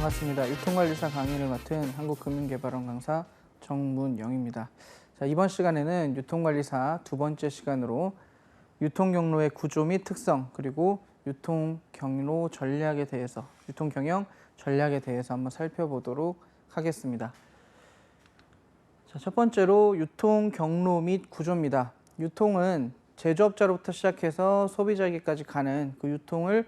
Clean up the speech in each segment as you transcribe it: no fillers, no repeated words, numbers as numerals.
반갑습니다. 유통관리사 강의를 맡은 한국금융개발원 강사 정문영입니다. 자, 이번 시간에는 유통관리사 두 번째 시간으로 유통경로의 구조 및 특성, 그리고 유통경로 전략에 대해서, 유통경영 전략에 대해서 한번 살펴보도록 하겠습니다. 자, 첫 번째로 유통경로 및 구조입니다. 유통은 제조업자로부터 시작해서 소비자에게까지 가는 그 유통을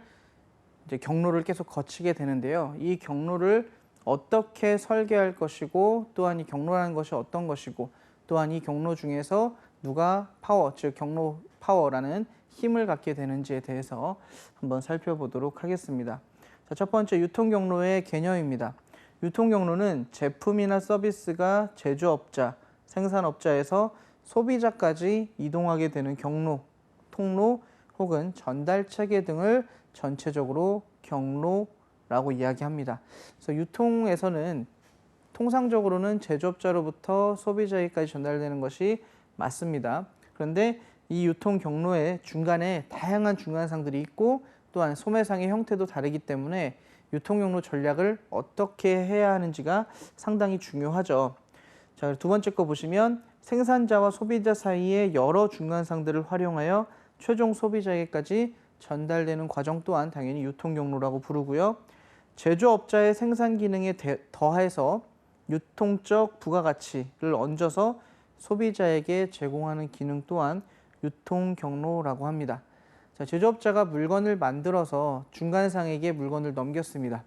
이제 경로를 계속 거치게 되는데요. 이 경로를 어떻게 설계할 것이고, 또한 이 경로라는 것이 어떤 것이고, 또한 이 경로 중에서 누가 파워, 즉 경로 파워라는 힘을 갖게 되는지에 대해서 한번 살펴보도록 하겠습니다. 자, 첫 번째 유통경로의 개념입니다. 유통경로는 제품이나 서비스가 제조업자, 생산업자에서 소비자까지 이동하게 되는 경로, 통로 혹은 전달 체계 등을 전체적으로 경로라고 이야기합니다. 그래서 유통에서는 통상적으로는 제조업자로부터 소비자에게까지 전달되는 것이 맞습니다. 그런데 이 유통 경로의 중간에 다양한 중간상들이 있고, 또한 소매상의 형태도 다르기 때문에 유통 경로 전략을 어떻게 해야 하는지가 상당히 중요하죠. 자, 두 번째 거 보시면 생산자와 소비자 사이의 여러 중간상들을 활용하여 최종 소비자에게까지 전달되는 과정 또한 당연히 유통 경로라고 부르고요. 제조업자의 생산 기능에 더해서 유통적 부가가치를 얹어서 소비자에게 제공하는 기능 또한 유통 경로라고 합니다. 자, 제조업자가 물건을 만들어서 중간상에게 물건을 넘겼습니다.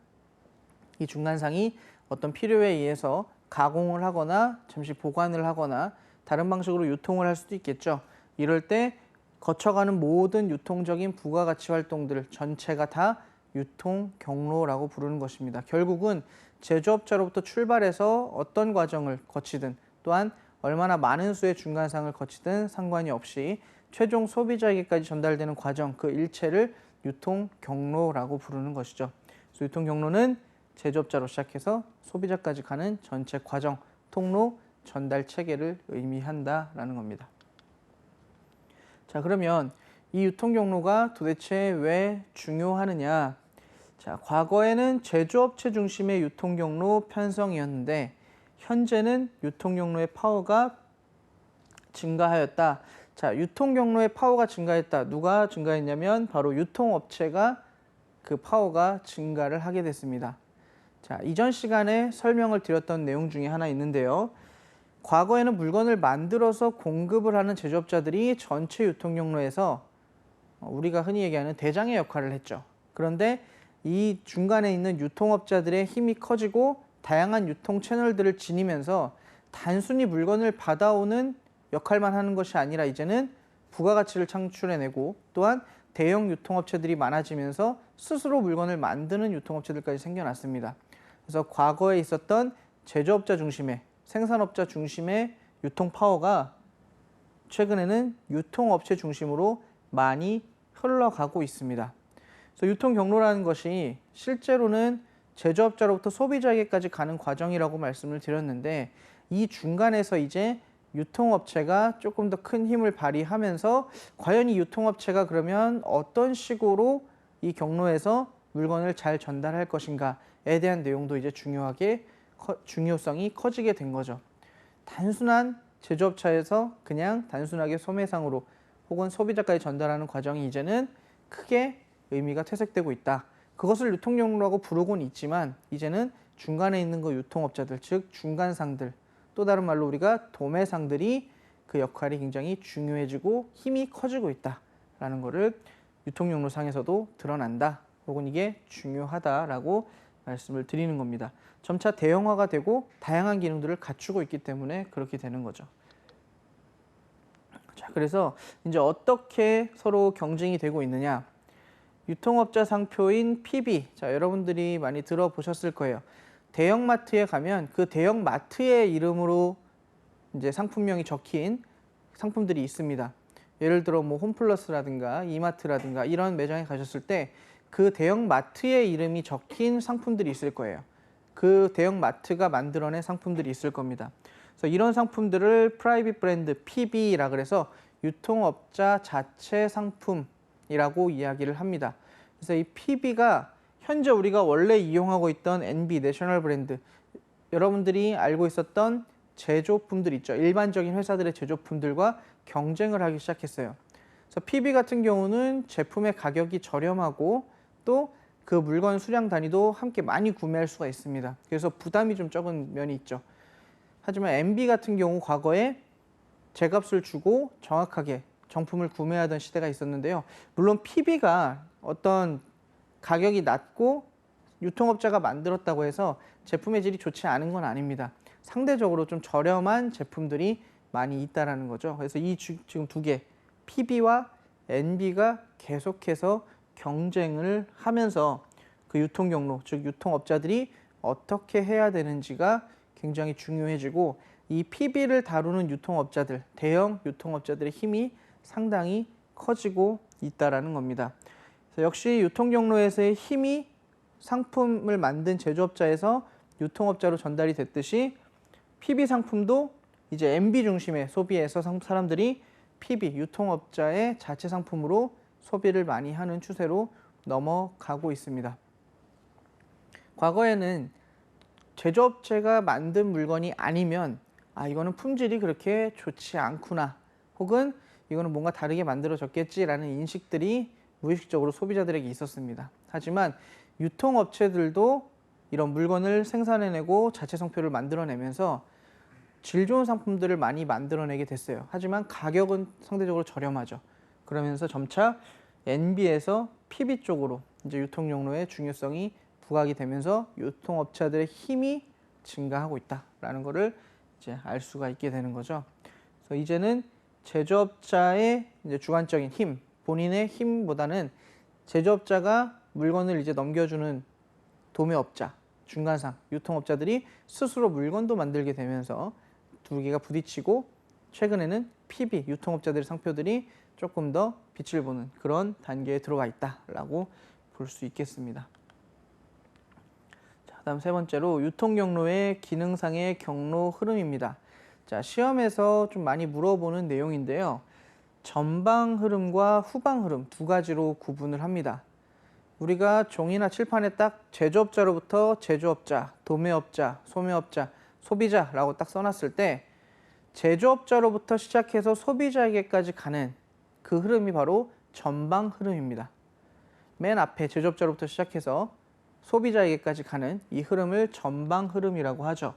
이 중간상이 어떤 필요에 의해서 가공을 하거나 잠시 보관을 하거나 다른 방식으로 유통을 할 수도 있겠죠. 이럴 때 거쳐가는 모든 유통적인 부가가치 활동들 전체가 다 유통 경로라고 부르는 것입니다. 결국은 제조업자로부터 출발해서 어떤 과정을 거치든, 또한 얼마나 많은 수의 중간상을 거치든 상관이 없이 최종 소비자에게까지 전달되는 과정, 그 일체를 유통 경로라고 부르는 것이죠. 그래서 유통 경로는 제조업자로 시작해서 소비자까지 가는 전체 과정, 통로, 전달 체계를 의미한다라는 겁니다. 자, 그러면 이 유통 경로가 도대체 왜 중요하느냐? 자, 과거에는 제조업체 중심의 유통 경로 편성이었는데 현재는 유통 경로의 파워가 증가하였다. 자, 유통 경로의 파워가 증가했다. 누가 증가했냐면 바로 유통업체가 그 파워가 증가를 하게 됐습니다. 자, 이전 시간에 설명을 드렸던 내용 중에 하나 있는데요. 과거에는 물건을 만들어서 공급을 하는 제조업자들이 전체 유통 경로에서 우리가 흔히 얘기하는 대장의 역할을 했죠. 그런데 이 중간에 있는 유통업자들의 힘이 커지고 다양한 유통 채널들을 지니면서 단순히 물건을 받아오는 역할만 하는 것이 아니라 이제는 부가가치를 창출해내고, 또한 대형 유통업체들이 많아지면서 스스로 물건을 만드는 유통업체들까지 생겨났습니다. 그래서 과거에 있었던 제조업자 중심의, 생산업자 중심의 유통 파워가 최근에는 유통업체 중심으로 많이 흘러가고 있습니다. 그래서 유통 경로라는 것이 실제로는 제조업자로부터 소비자에게까지 가는 과정이라고 말씀을 드렸는데, 이 중간에서 이제 유통업체가 조금 더 큰 힘을 발휘하면서 과연 이 유통업체가 그러면 어떤 식으로 이 경로에서 물건을 잘 전달할 것인가에 대한 내용도 이제 중요성이 커지게 된 거죠. 단순한 제조업체에서 그냥 단순하게 소매상으로 혹은 소비자까지 전달하는 과정이 이제는 크게 의미가 퇴색되고 있다. 그것을 유통경로라고 부르곤 있지만 이제는 중간에 있는 그 유통업자들, 즉 중간상들, 또 다른 말로 우리가 도매상들이 그 역할이 굉장히 중요해지고 힘이 커지고 있다라는 것을 유통경로상에서도 드러난다, 혹은 이게 중요하다라고 말씀을 드리는 겁니다. 점차 대형화가 되고 다양한 기능들을 갖추고 있기 때문에 그렇게 되는 거죠. 자, 그래서 이제 어떻게 서로 경쟁이 되고 있느냐? 유통업자 상표인 PB, 자, 여러분들이 많이 들어보셨을 거예요. 대형마트에 가면 그 대형마트의 이름으로 이제 상품명이 적힌 상품들이 있습니다. 예를 들어 뭐 홈플러스라든가 이마트라든가 이런 매장에 가셨을 때 그 대형마트의 이름이 적힌 상품들이 있을 거예요. 그 대형마트가 만들어낸 상품들이 있을 겁니다. 그래서 이런 상품들을 프라이빗 브랜드 PB라 그래서 유통업자 자체 상품이라고 이야기를 합니다. 그래서 이 PB가 현재 우리가 원래 이용하고 있던 NB, 내셔널 브랜드, 여러분들이 알고 있었던 제조품들 있죠. 일반적인 회사들의 제조품들과 경쟁을 하기 시작했어요. 그래서 PB 같은 경우는 제품의 가격이 저렴하고 또 그 물건 수량 단위도 함께 많이 구매할 수가 있습니다. 그래서 부담이 좀 적은 면이 있죠. 하지만 NB 같은 경우 과거에 제값을 주고 정확하게 정품을 구매하던 시대가 있었는데요. 물론 PB가 어떤 가격이 낮고 유통업자가 만들었다고 해서 제품의 질이 좋지 않은 건 아닙니다. 상대적으로 좀 저렴한 제품들이 많이 있다라는 거죠. 그래서 이 지금 두 개, PB와 NB가 계속해서 경쟁을 하면서 그 유통 경로, 즉 유통업자들이 어떻게 해야 되는지가 굉장히 중요해지고, 이 PB를 다루는 유통업자들, 대형 유통업자들의 힘이 상당히 커지고 있다라는 겁니다. 그래서 역시 유통 경로에서의 힘이 상품을 만든 제조업자에서 유통업자로 전달이 됐듯이 PB 상품도 이제 NB 중심의 소비에서 사람들이 PB, 유통업자의 자체 상품으로 소비를 많이 하는 추세로 넘어가고 있습니다. 과거에는 제조업체가 만든 물건이 아니면 이거는 품질이 그렇게 좋지 않구나, 혹은 이거는 뭔가 다르게 만들어졌겠지라는 인식들이 무의식적으로 소비자들에게 있었습니다. 하지만 유통업체들도 이런 물건을 생산해내고 자체 성표를 만들어내면서 질 좋은 상품들을 많이 만들어내게 됐어요. 하지만 가격은 상대적으로 저렴하죠. 그러면서 점차 NB에서 PB 쪽으로 이제 유통 용로의 중요성이 부각이 되면서 유통업체들의 힘이 증가하고 있다라는 것을 이제 알 수가 있게 되는 거죠. 그래서 이제는 제조업자의 이제 주관적인 힘, 본인의 힘보다는 제조업자가 물건을 이제 넘겨주는 도매업자, 중간상, 유통업자들이 스스로 물건도 만들게 되면서 두 개가 부딪히고, 최근에는 PB, 유통업자들의 상표들이 조금 더 빛을 보는 그런 단계에 들어가 있다라고 볼 수 있겠습니다. 자, 다음 세 번째로 유통 경로의 기능상의 경로 흐름입니다. 자, 시험에서 좀 많이 물어보는 내용인데요. 전방 흐름과 후방 흐름 두 가지로 구분을 합니다. 우리가 종이나 칠판에 딱 제조업자로부터 제조업자, 도매업자, 소매업자, 소비자라고 딱 써놨을 때 제조업자로부터 시작해서 소비자에게까지 가는 그 흐름이 바로 전방 흐름입니다. 맨 앞에 제조업자로부터 시작해서 소비자에게까지 가는 이 흐름을 전방 흐름이라고 하죠.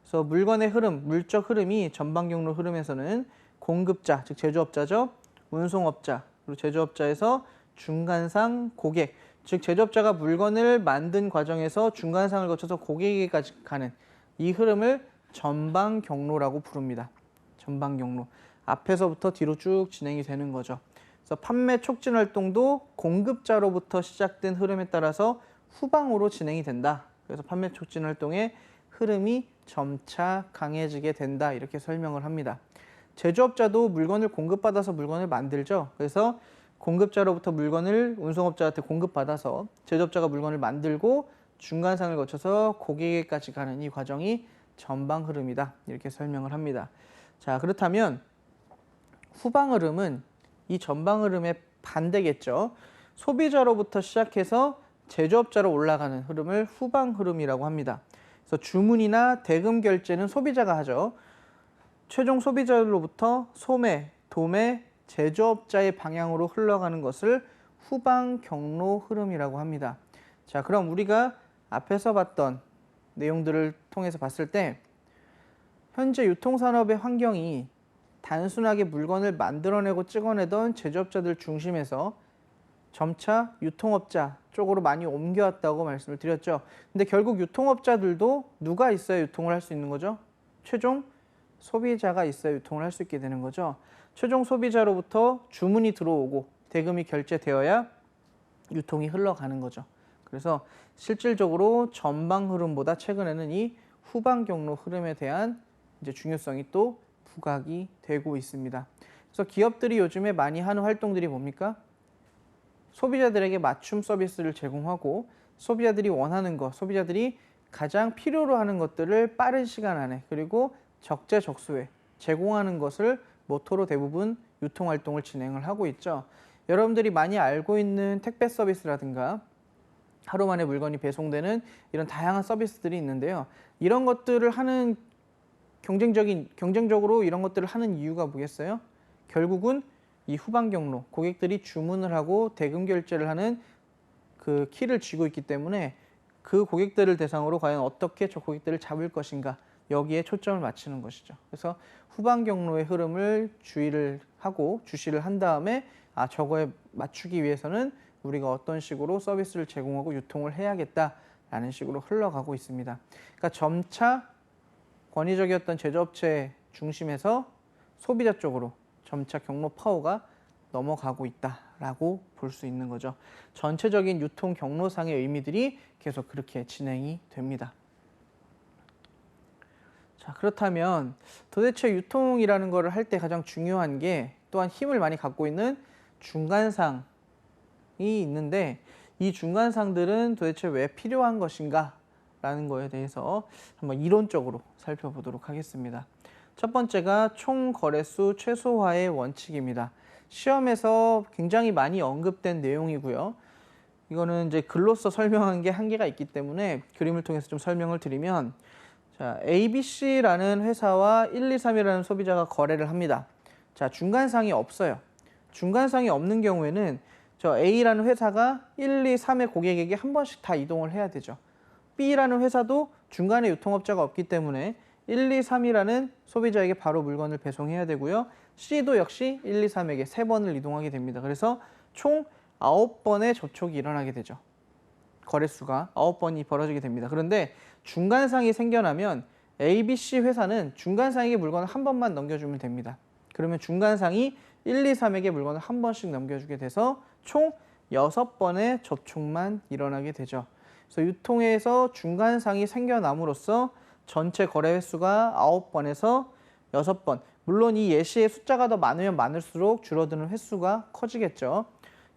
그래서 물건의 흐름, 물적 흐름이 전방 경로 흐름에서는 공급자, 즉 제조업자죠, 운송업자, 그리고 제조업자에서 중간상 고객, 즉 제조업자가 물건을 만든 과정에서 중간상을 거쳐서 고객에게까지 가는 이 흐름을 전방 경로라고 부릅니다. 전방 경로. 앞에서부터 뒤로 쭉 진행이 되는 거죠. 그래서 판매 촉진 활동도 공급자로부터 시작된 흐름에 따라서 후방으로 진행이 된다. 그래서 판매 촉진 활동의 흐름이 점차 강해지게 된다, 이렇게 설명을 합니다. 제조업자도 물건을 공급받아서 물건을 만들죠. 그래서 공급자로부터 물건을 운송업자한테 공급받아서 제조업자가 물건을 만들고 중간상을 거쳐서 고객에게까지 가는 이 과정이 전방 흐름이다, 이렇게 설명을 합니다. 자, 그렇다면 후방 흐름은 이 전방 흐름의 반대겠죠. 소비자로부터 시작해서 제조업자로 올라가는 흐름을 후방 흐름이라고 합니다. 그래서 주문이나 대금 결제는 소비자가 하죠. 최종 소비자로부터 소매, 도매, 제조업자의 방향으로 흘러가는 것을 후방 경로 흐름이라고 합니다. 자, 그럼 우리가 앞에서 봤던 내용들을 통해서 봤을 때 현재 유통산업의 환경이 단순하게 물건을 만들어내고 찍어내던 제조업자들 중심에서 점차 유통업자 쪽으로 많이 옮겨왔다고 말씀을 드렸죠. 근데 결국 유통업자들도 누가 있어야 유통을 할 수 있는 거죠? 최종 소비자가 있어야 유통을 할 수 있게 되는 거죠. 최종 소비자로부터 주문이 들어오고 대금이 결제되어야 유통이 흘러가는 거죠. 그래서 실질적으로 전방 흐름보다 최근에는 이 후방 경로 흐름에 대한 이제 중요성이 또 부각이 되고 있습니다. 그래서 기업들이 요즘에 많이 하는 활동들이 뭡니까? 소비자들에게 맞춤 서비스를 제공하고 소비자들이 원하는 것, 소비자들이 가장 필요로 하는 것들을 빠른 시간 안에 그리고 적재적소에 제공하는 것을 모토로 대부분 유통활동을 진행을 하고 있죠. 여러분들이 많이 알고 있는 택배 서비스라든가 하루 만에 물건이 배송되는 이런 다양한 서비스들이 있는데요. 이런 것들을 하는 경쟁적으로 이런 것들을 하는 이유가 뭐겠어요? 결국은 이 후방 경로, 고객들이 주문을 하고 대금 결제를 하는 그 키를 쥐고 있기 때문에 그 고객들을 대상으로 과연 어떻게 저 고객들을 잡을 것인가, 여기에 초점을 맞추는 것이죠. 그래서 후방 경로의 흐름을 주시를 한 다음에 저거에 맞추기 위해서는 우리가 어떤 식으로 서비스를 제공하고 유통을 해야겠다라는 식으로 흘러가고 있습니다. 그러니까 점차 권위적이었던 제조업체 중심에서 소비자 쪽으로 점차 경로 파워가 넘어가고 있다라고 볼 수 있는 거죠. 전체적인 유통 경로상의 의미들이 계속 그렇게 진행이 됩니다. 자, 그렇다면 도대체 유통이라는 것을 할 때 가장 중요한 게 또한 힘을 많이 갖고 있는 중간상이 있는데, 이 중간상들은 도대체 왜 필요한 것인가 라는 거에 대해서 한번 이론적으로 살펴보도록 하겠습니다. 첫 번째가 총 거래수 최소화의 원칙입니다. 시험에서 굉장히 많이 언급된 내용이고요. 이거는 이제 글로써 설명한 게 한계가 있기 때문에 그림을 통해서 좀 설명을 드리면, 자, ABC라는 회사와 1, 2, 3이라는 소비자가 거래를 합니다. 자, 중간상이 없어요. 중간상이 없는 경우에는 저 A라는 회사가 1, 2, 3의 고객에게 한 번씩 다 이동을 해야 되죠. B라는 회사도 중간에 유통업자가 없기 때문에 1, 2, 3이라는 소비자에게 바로 물건을 배송해야 되고요. C도 역시 1, 2, 3에게 3번을 이동하게 됩니다. 그래서 총 9번의 접촉이 일어나게 되죠. 거래수가 9번이 벌어지게 됩니다. 그런데 중간상이 생겨나면 ABC 회사는 중간상에게 물건을 한 번만 넘겨주면 됩니다. 그러면 중간상이 1, 2, 3에게 물건을 한 번씩 넘겨주게 돼서 총 6번의 접촉만 일어나게 되죠. 그래서 유통에서 중간상이 생겨남으로써 전체 거래 횟수가 9번에서 6번. 물론 이 예시의 숫자가 더 많으면 많을수록 줄어드는 횟수가 커지겠죠.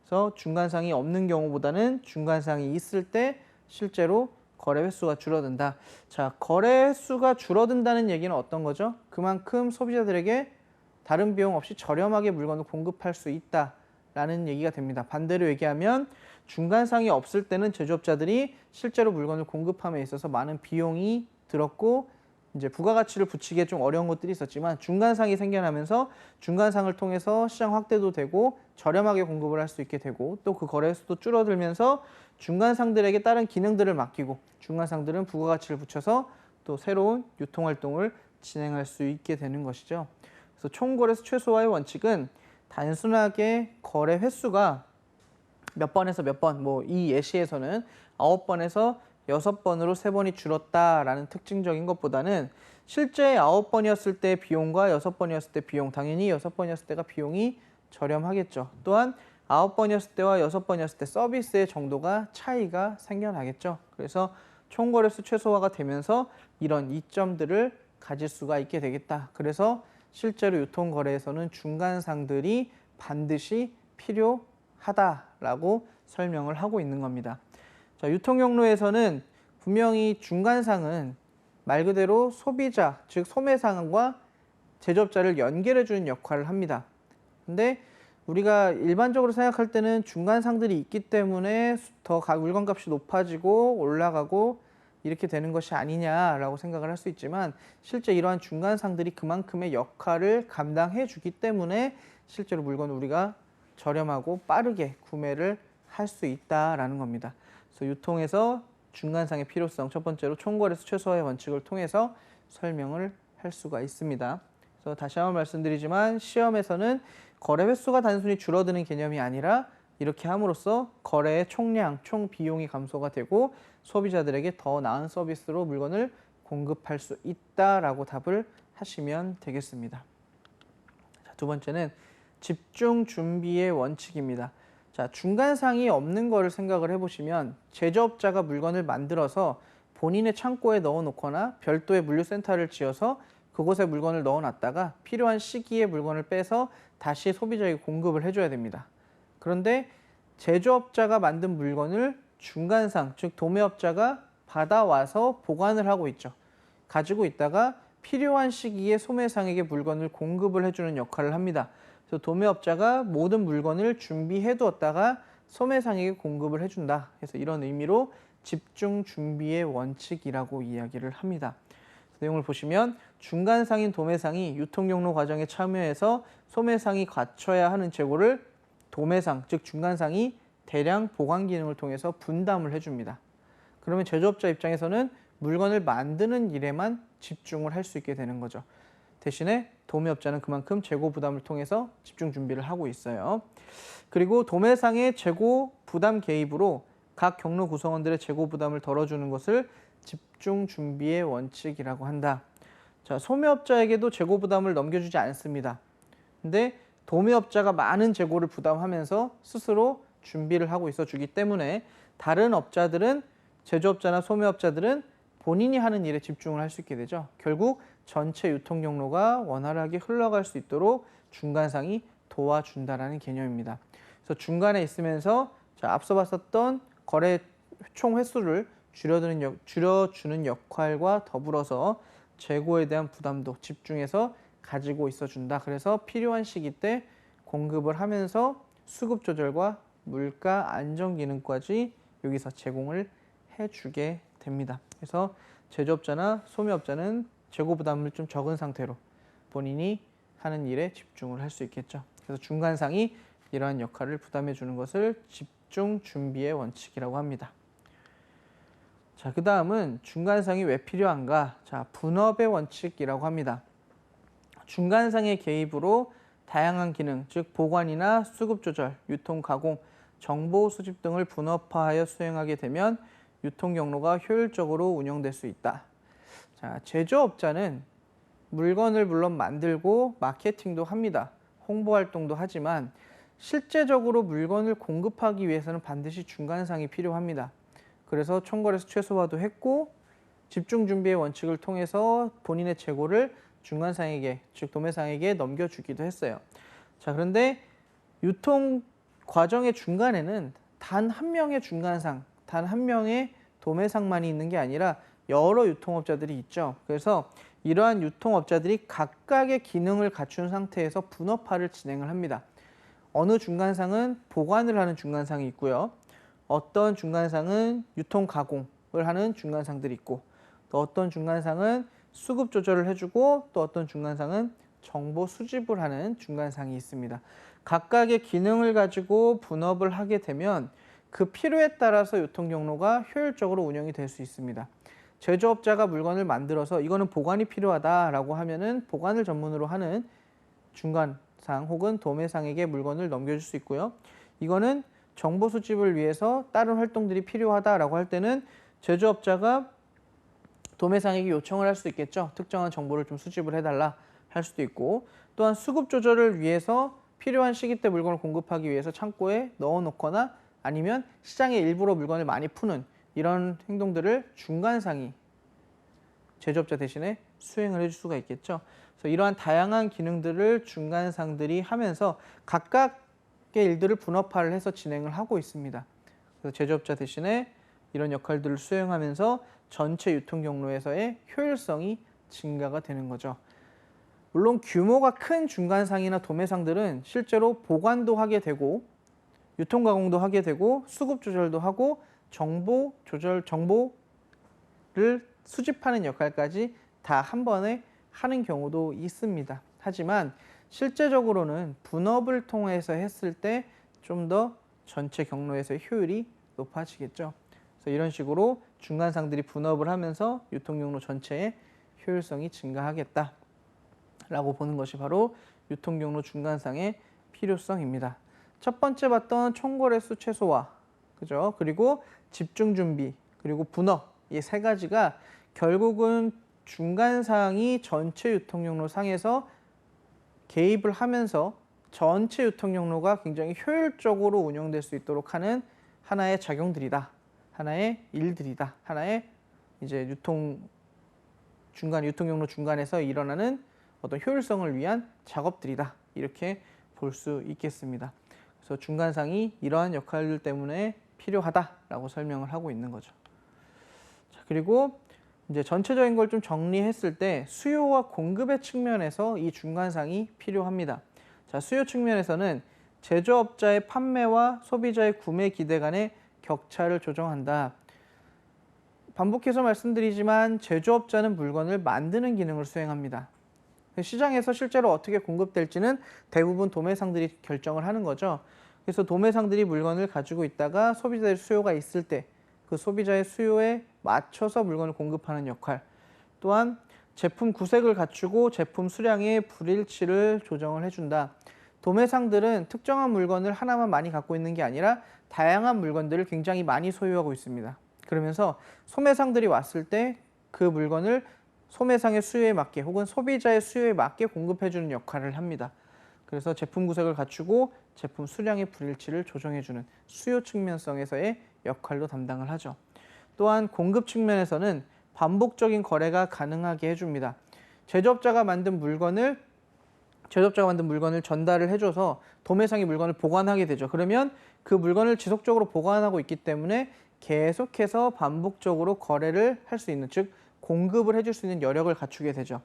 그래서 중간상이 없는 경우보다는 중간상이 있을 때 실제로 거래 횟수가 줄어든다. 자, 거래 횟수가 줄어든다는 얘기는 어떤 거죠? 그만큼 소비자들에게 다른 비용 없이 저렴하게 물건을 공급할 수 있다라는 얘기가 됩니다. 반대로 얘기하면 중간상이 없을 때는 제조업자들이 실제로 물건을 공급함에 있어서 많은 비용이 들었고 이제 부가가치를 붙이기에 좀 어려운 것들이 있었지만, 중간상이 생겨나면서 중간상을 통해서 시장 확대도 되고 저렴하게 공급을 할 수 있게 되고, 또 그 거래 수도 줄어들면서 중간상들에게 다른 기능들을 맡기고 중간상들은 부가가치를 붙여서 또 새로운 유통활동을 진행할 수 있게 되는 것이죠. 그래서 총거래수 최소화의 원칙은 단순하게 거래 횟수가 몇 번에서 몇 번, 뭐 이 예시에서는 9번에서 6번으로 3번이 줄었다라는 특징적인 것보다는 실제 9번이었을 때 비용과 6번이었을 때 비용, 당연히 6번이었을 때가 비용이 저렴하겠죠. 또한 9번이었을 때와 6번이었을 때 서비스의 정도가 차이가 생겨나겠죠. 그래서 총거래수 최소화가 되면서 이런 이점들을 가질 수가 있게 되겠다. 그래서 실제로 유통거래에서는 중간상들이 반드시 필요하다라고 설명을 하고 있는 겁니다. 자, 유통경로에서는 분명히 중간상은 말 그대로 소비자, 즉 소매상과 제조업자를 연결해 주는 역할을 합니다. 근데 우리가 일반적으로 생각할 때는 중간상들이 있기 때문에 더 물건값이 높아지고 올라가고 이렇게 되는 것이 아니냐라고 생각을 할 수 있지만, 실제 이러한 중간상들이 그만큼의 역할을 감당해 주기 때문에 실제로 물건을 우리가 저렴하고 빠르게 구매를 할 수 있다라는 겁니다. 그래서 유통에서 중간상의 필요성, 첫 번째로 총거래수 최소화의 원칙을 통해서 설명을 할 수가 있습니다. 그래서 다시 한번 말씀드리지만, 시험에서는 거래 횟수가 단순히 줄어드는 개념이 아니라 이렇게 함으로써 거래의 총량, 총 비용이 감소가 되고 소비자들에게 더 나은 서비스로 물건을 공급할 수 있다라고 답을 하시면 되겠습니다. 자, 두 번째는 집중 준비의 원칙입니다. 자, 중간상이 없는 거를 생각을 해보시면, 제조업자가 물건을 만들어서 본인의 창고에 넣어놓거나 별도의 물류센터를 지어서 그곳에 물건을 넣어놨다가 필요한 시기에 물건을 빼서 다시 소비자에게 공급을 해줘야 됩니다. 그런데 제조업자가 만든 물건을 중간상, 즉 도매업자가 받아와서 보관을 하고 있죠. 가지고 있다가 필요한 시기에 소매상에게 물건을 공급을 해주는 역할을 합니다. 그래서 도매업자가 모든 물건을 준비해 두었다가 소매상에게 공급을 해준다. 그래서 이런 의미로 집중 준비의 원칙이라고 이야기를 합니다. 내용을 보시면 중간상인 도매상이 유통용로 과정에 참여해서 소매상이 갖춰야 하는 재고를 도매상, 즉 중간상이 대량 보관 기능을 통해서 분담을 해줍니다. 그러면 제조업자 입장에서는 물건을 만드는 일에만 집중을 할 수 있게 되는 거죠. 대신에 도매업자는 그만큼 재고 부담을 통해서 집중 준비를 하고 있어요. 그리고 도매상의 재고 부담 개입으로 각 경로 구성원들의 재고 부담을 덜어주는 것을 집중 준비의 원칙이라고 한다. 자, 소매업자에게도 재고 부담을 넘겨주지 않습니다. 근데 도매업자가 많은 재고를 부담하면서 스스로 준비를 하고 있어 주기 때문에 다른 업자들은 제조업자나 소매업자들은 본인이 하는 일에 집중을 할 수 있게 되죠. 결국 전체 유통 경로가 원활하게 흘러갈 수 있도록 중간상이 도와준다라는 개념입니다. 그래서 중간에 있으면서 앞서 봤었던 거래 총 횟수를 줄여주는 역할과 더불어서 재고에 대한 부담도 집중해서 가지고 있어준다. 그래서 필요한 시기 때 공급을 하면서 수급 조절과 물가 안정 기능까지 여기서 제공을 해주게 됩니다. 그래서 제조업자나 소매업자는 재고 부담을 좀 적은 상태로 본인이 하는 일에 집중을 할 수 있겠죠. 그래서 중간상이 이러한 역할을 부담해 주는 것을 집중 준비의 원칙이라고 합니다. 자, 그 다음은 중간상이 왜 필요한가? 자, 분업의 원칙이라고 합니다. 중간상의 개입으로 다양한 기능, 즉 보관이나 수급 조절, 유통 가공, 정보 수집 등을 분업화하여 수행하게 되면 유통 경로가 효율적으로 운영될 수 있다. 자, 제조업자는 물건을 물론 만들고 마케팅도 합니다. 홍보 활동도 하지만 실제적으로 물건을 공급하기 위해서는 반드시 중간상이 필요합니다. 그래서 총거래수 최소화도 했고 집중 준비의 원칙을 통해서 본인의 재고를 중간상에게, 즉 도매상에게 넘겨주기도 했어요. 자, 그런데 유통 과정의 중간에는 단 한 명의 중간상, 단 한 명의 도매상만이 있는 게 아니라 여러 유통업자들이 있죠. 그래서 이러한 유통업자들이 각각의 기능을 갖춘 상태에서 분업화를 진행을 합니다. 어느 중간상은 보관을 하는 중간상이 있고요. 어떤 중간상은 유통 가공을 하는 중간상들이 있고, 또 어떤 중간상은 수급 조절을 해주고, 또 어떤 중간상은 정보 수집을 하는 중간상이 있습니다. 각각의 기능을 가지고 분업을 하게 되면 그 필요에 따라서 유통 경로가 효율적으로 운영이 될 수 있습니다. 제조업자가 물건을 만들어서 이거는 보관이 필요하다라고 하면은 보관을 전문으로 하는 중간상 혹은 도매상에게 물건을 넘겨줄 수 있고요. 이거는 정보 수집을 위해서 다른 활동들이 필요하다라고 할 때는 제조업자가 도매상에게 요청을 할 수 있겠죠. 특정한 정보를 좀 수집을 해달라 할 수도 있고, 또한 수급 조절을 위해서 필요한 시기 때 물건을 공급하기 위해서 창고에 넣어놓거나 아니면 시장에 일부러 물건을 많이 푸는 이런 행동들을 중간상이 제조업자 대신에 수행을 해줄 수가 있겠죠. 그래서 이러한 다양한 기능들을 중간상들이 하면서 각각의 일들을 분업화를 해서 진행을 하고 있습니다. 그래서 제조업자 대신에 이런 역할들을 수행하면서 전체 유통 경로에서의 효율성이 증가가 되는 거죠. 물론 규모가 큰 중간상이나 도매상들은 실제로 보관도 하게 되고 유통 가공도 하게 되고 수급 조절도 하고 정보를 수집하는 역할까지 다 한 번에 하는 경우도 있습니다. 하지만 실제적으로는 분업을 통해서 했을 때 좀 더 전체 경로에서의 효율이 높아지겠죠. 그래서 이런 식으로 중간상들이 분업을 하면서 유통 경로 전체의 효율성이 증가하겠다라고 보는 것이 바로 유통 경로 중간상의 필요성입니다. 첫 번째 봤던 총거래수 최소화, 그죠? 그리고 집중 준비, 그리고 분업, 이 세 가지가 결국은 중간상이 전체 유통 경로 상에서 개입을 하면서 전체 유통 경로가 굉장히 효율적으로 운영될 수 있도록 하는 하나의 작용들이다. 하나의 일들이다. 하나의 이제 유통 경로 중간에서 일어나는 어떤 효율성을 위한 작업들이다. 이렇게 볼 수 있겠습니다. 그래서 중간상이 이러한 역할들 때문에 필요하다라고 설명을 하고 있는 거죠. 자, 그리고 이제 전체적인 걸 좀 정리했을 때 수요와 공급의 측면에서 이 중간상이 필요합니다. 자, 수요 측면에서는 제조업자의 판매와 소비자의 구매 기대 간의 격차를 조정한다. 반복해서 말씀드리지만 제조업자는 물건을 만드는 기능을 수행합니다. 시장에서 실제로 어떻게 공급될지는 대부분 도매상들이 결정을 하는 거죠. 그래서 도매상들이 물건을 가지고 있다가 소비자의 수요가 있을 때 그 소비자의 수요에 맞춰서 물건을 공급하는 역할, 또한 제품 구색을 갖추고 제품 수량의 불일치를 조정을 해준다. 도매상들은 특정한 물건을 하나만 많이 갖고 있는 게 아니라 다양한 물건들을 굉장히 많이 소유하고 있습니다. 그러면서 소매상들이 왔을 때 그 물건을 소매상의 수요에 맞게 혹은 소비자의 수요에 맞게 공급해주는 역할을 합니다. 그래서 제품 구색을 갖추고 제품 수량의 불일치를 조정해주는 수요 측면성에서의 역할도 담당을 하죠. 또한 공급 측면에서는 반복적인 거래가 가능하게 해줍니다. 제조업자가 만든 물건을 전달을 해줘서 도매상이 물건을 보관하게 되죠. 그러면 그 물건을 지속적으로 보관하고 있기 때문에 계속해서 반복적으로 거래를 할 수 있는, 즉 공급을 해줄 수 있는 여력을 갖추게 되죠.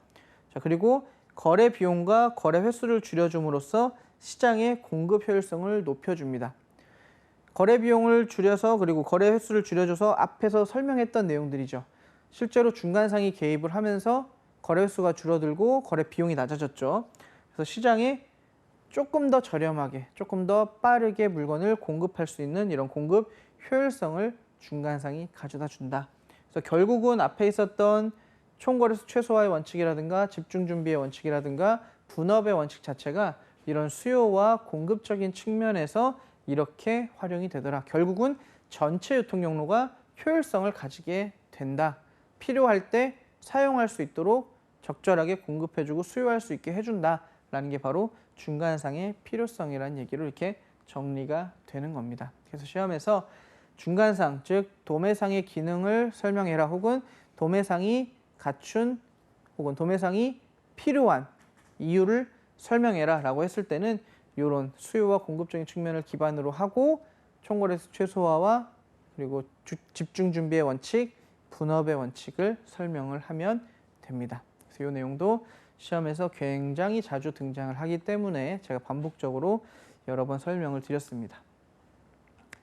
자, 그리고 거래 비용과 거래 횟수를 줄여줌으로써 시장의 공급 효율성을 높여줍니다. 거래 비용을 줄여서 그리고 거래 횟수를 줄여줘서 앞에서 설명했던 내용들이죠. 실제로 중간상이 개입을 하면서 거래 횟수가 줄어들고 거래 비용이 낮아졌죠. 그래서 시장에 조금 더 저렴하게, 조금 더 빠르게 물건을 공급할 수 있는 이런 공급 효율성을 중간상이 가져다 준다. 그래서 결국은 앞에 있었던 총거래수 최소화의 원칙이라든가 집중준비의 원칙이라든가 분업의 원칙 자체가 이런 수요와 공급적인 측면에서 이렇게 활용이 되더라. 결국은 전체 유통경로가 효율성을 가지게 된다. 필요할 때 사용할 수 있도록 적절하게 공급해주고 수요할 수 있게 해준다라는 게 바로 중간상의 필요성이라는 얘기로 이렇게 정리가 되는 겁니다. 그래서 시험에서 중간상, 즉 도매상의 기능을 설명해라 혹은 도매상이 갖춘 혹은 도매상이 필요한 이유를 설명해라 라고 했을 때는 이런 수요와 공급적인 측면을 기반으로 하고 총거래수 최소화와 그리고 집중준비의 원칙, 분업의 원칙을 설명을 하면 됩니다. 그래서 이 내용도 시험에서 굉장히 자주 등장을 하기 때문에 제가 반복적으로 여러 번 설명을 드렸습니다.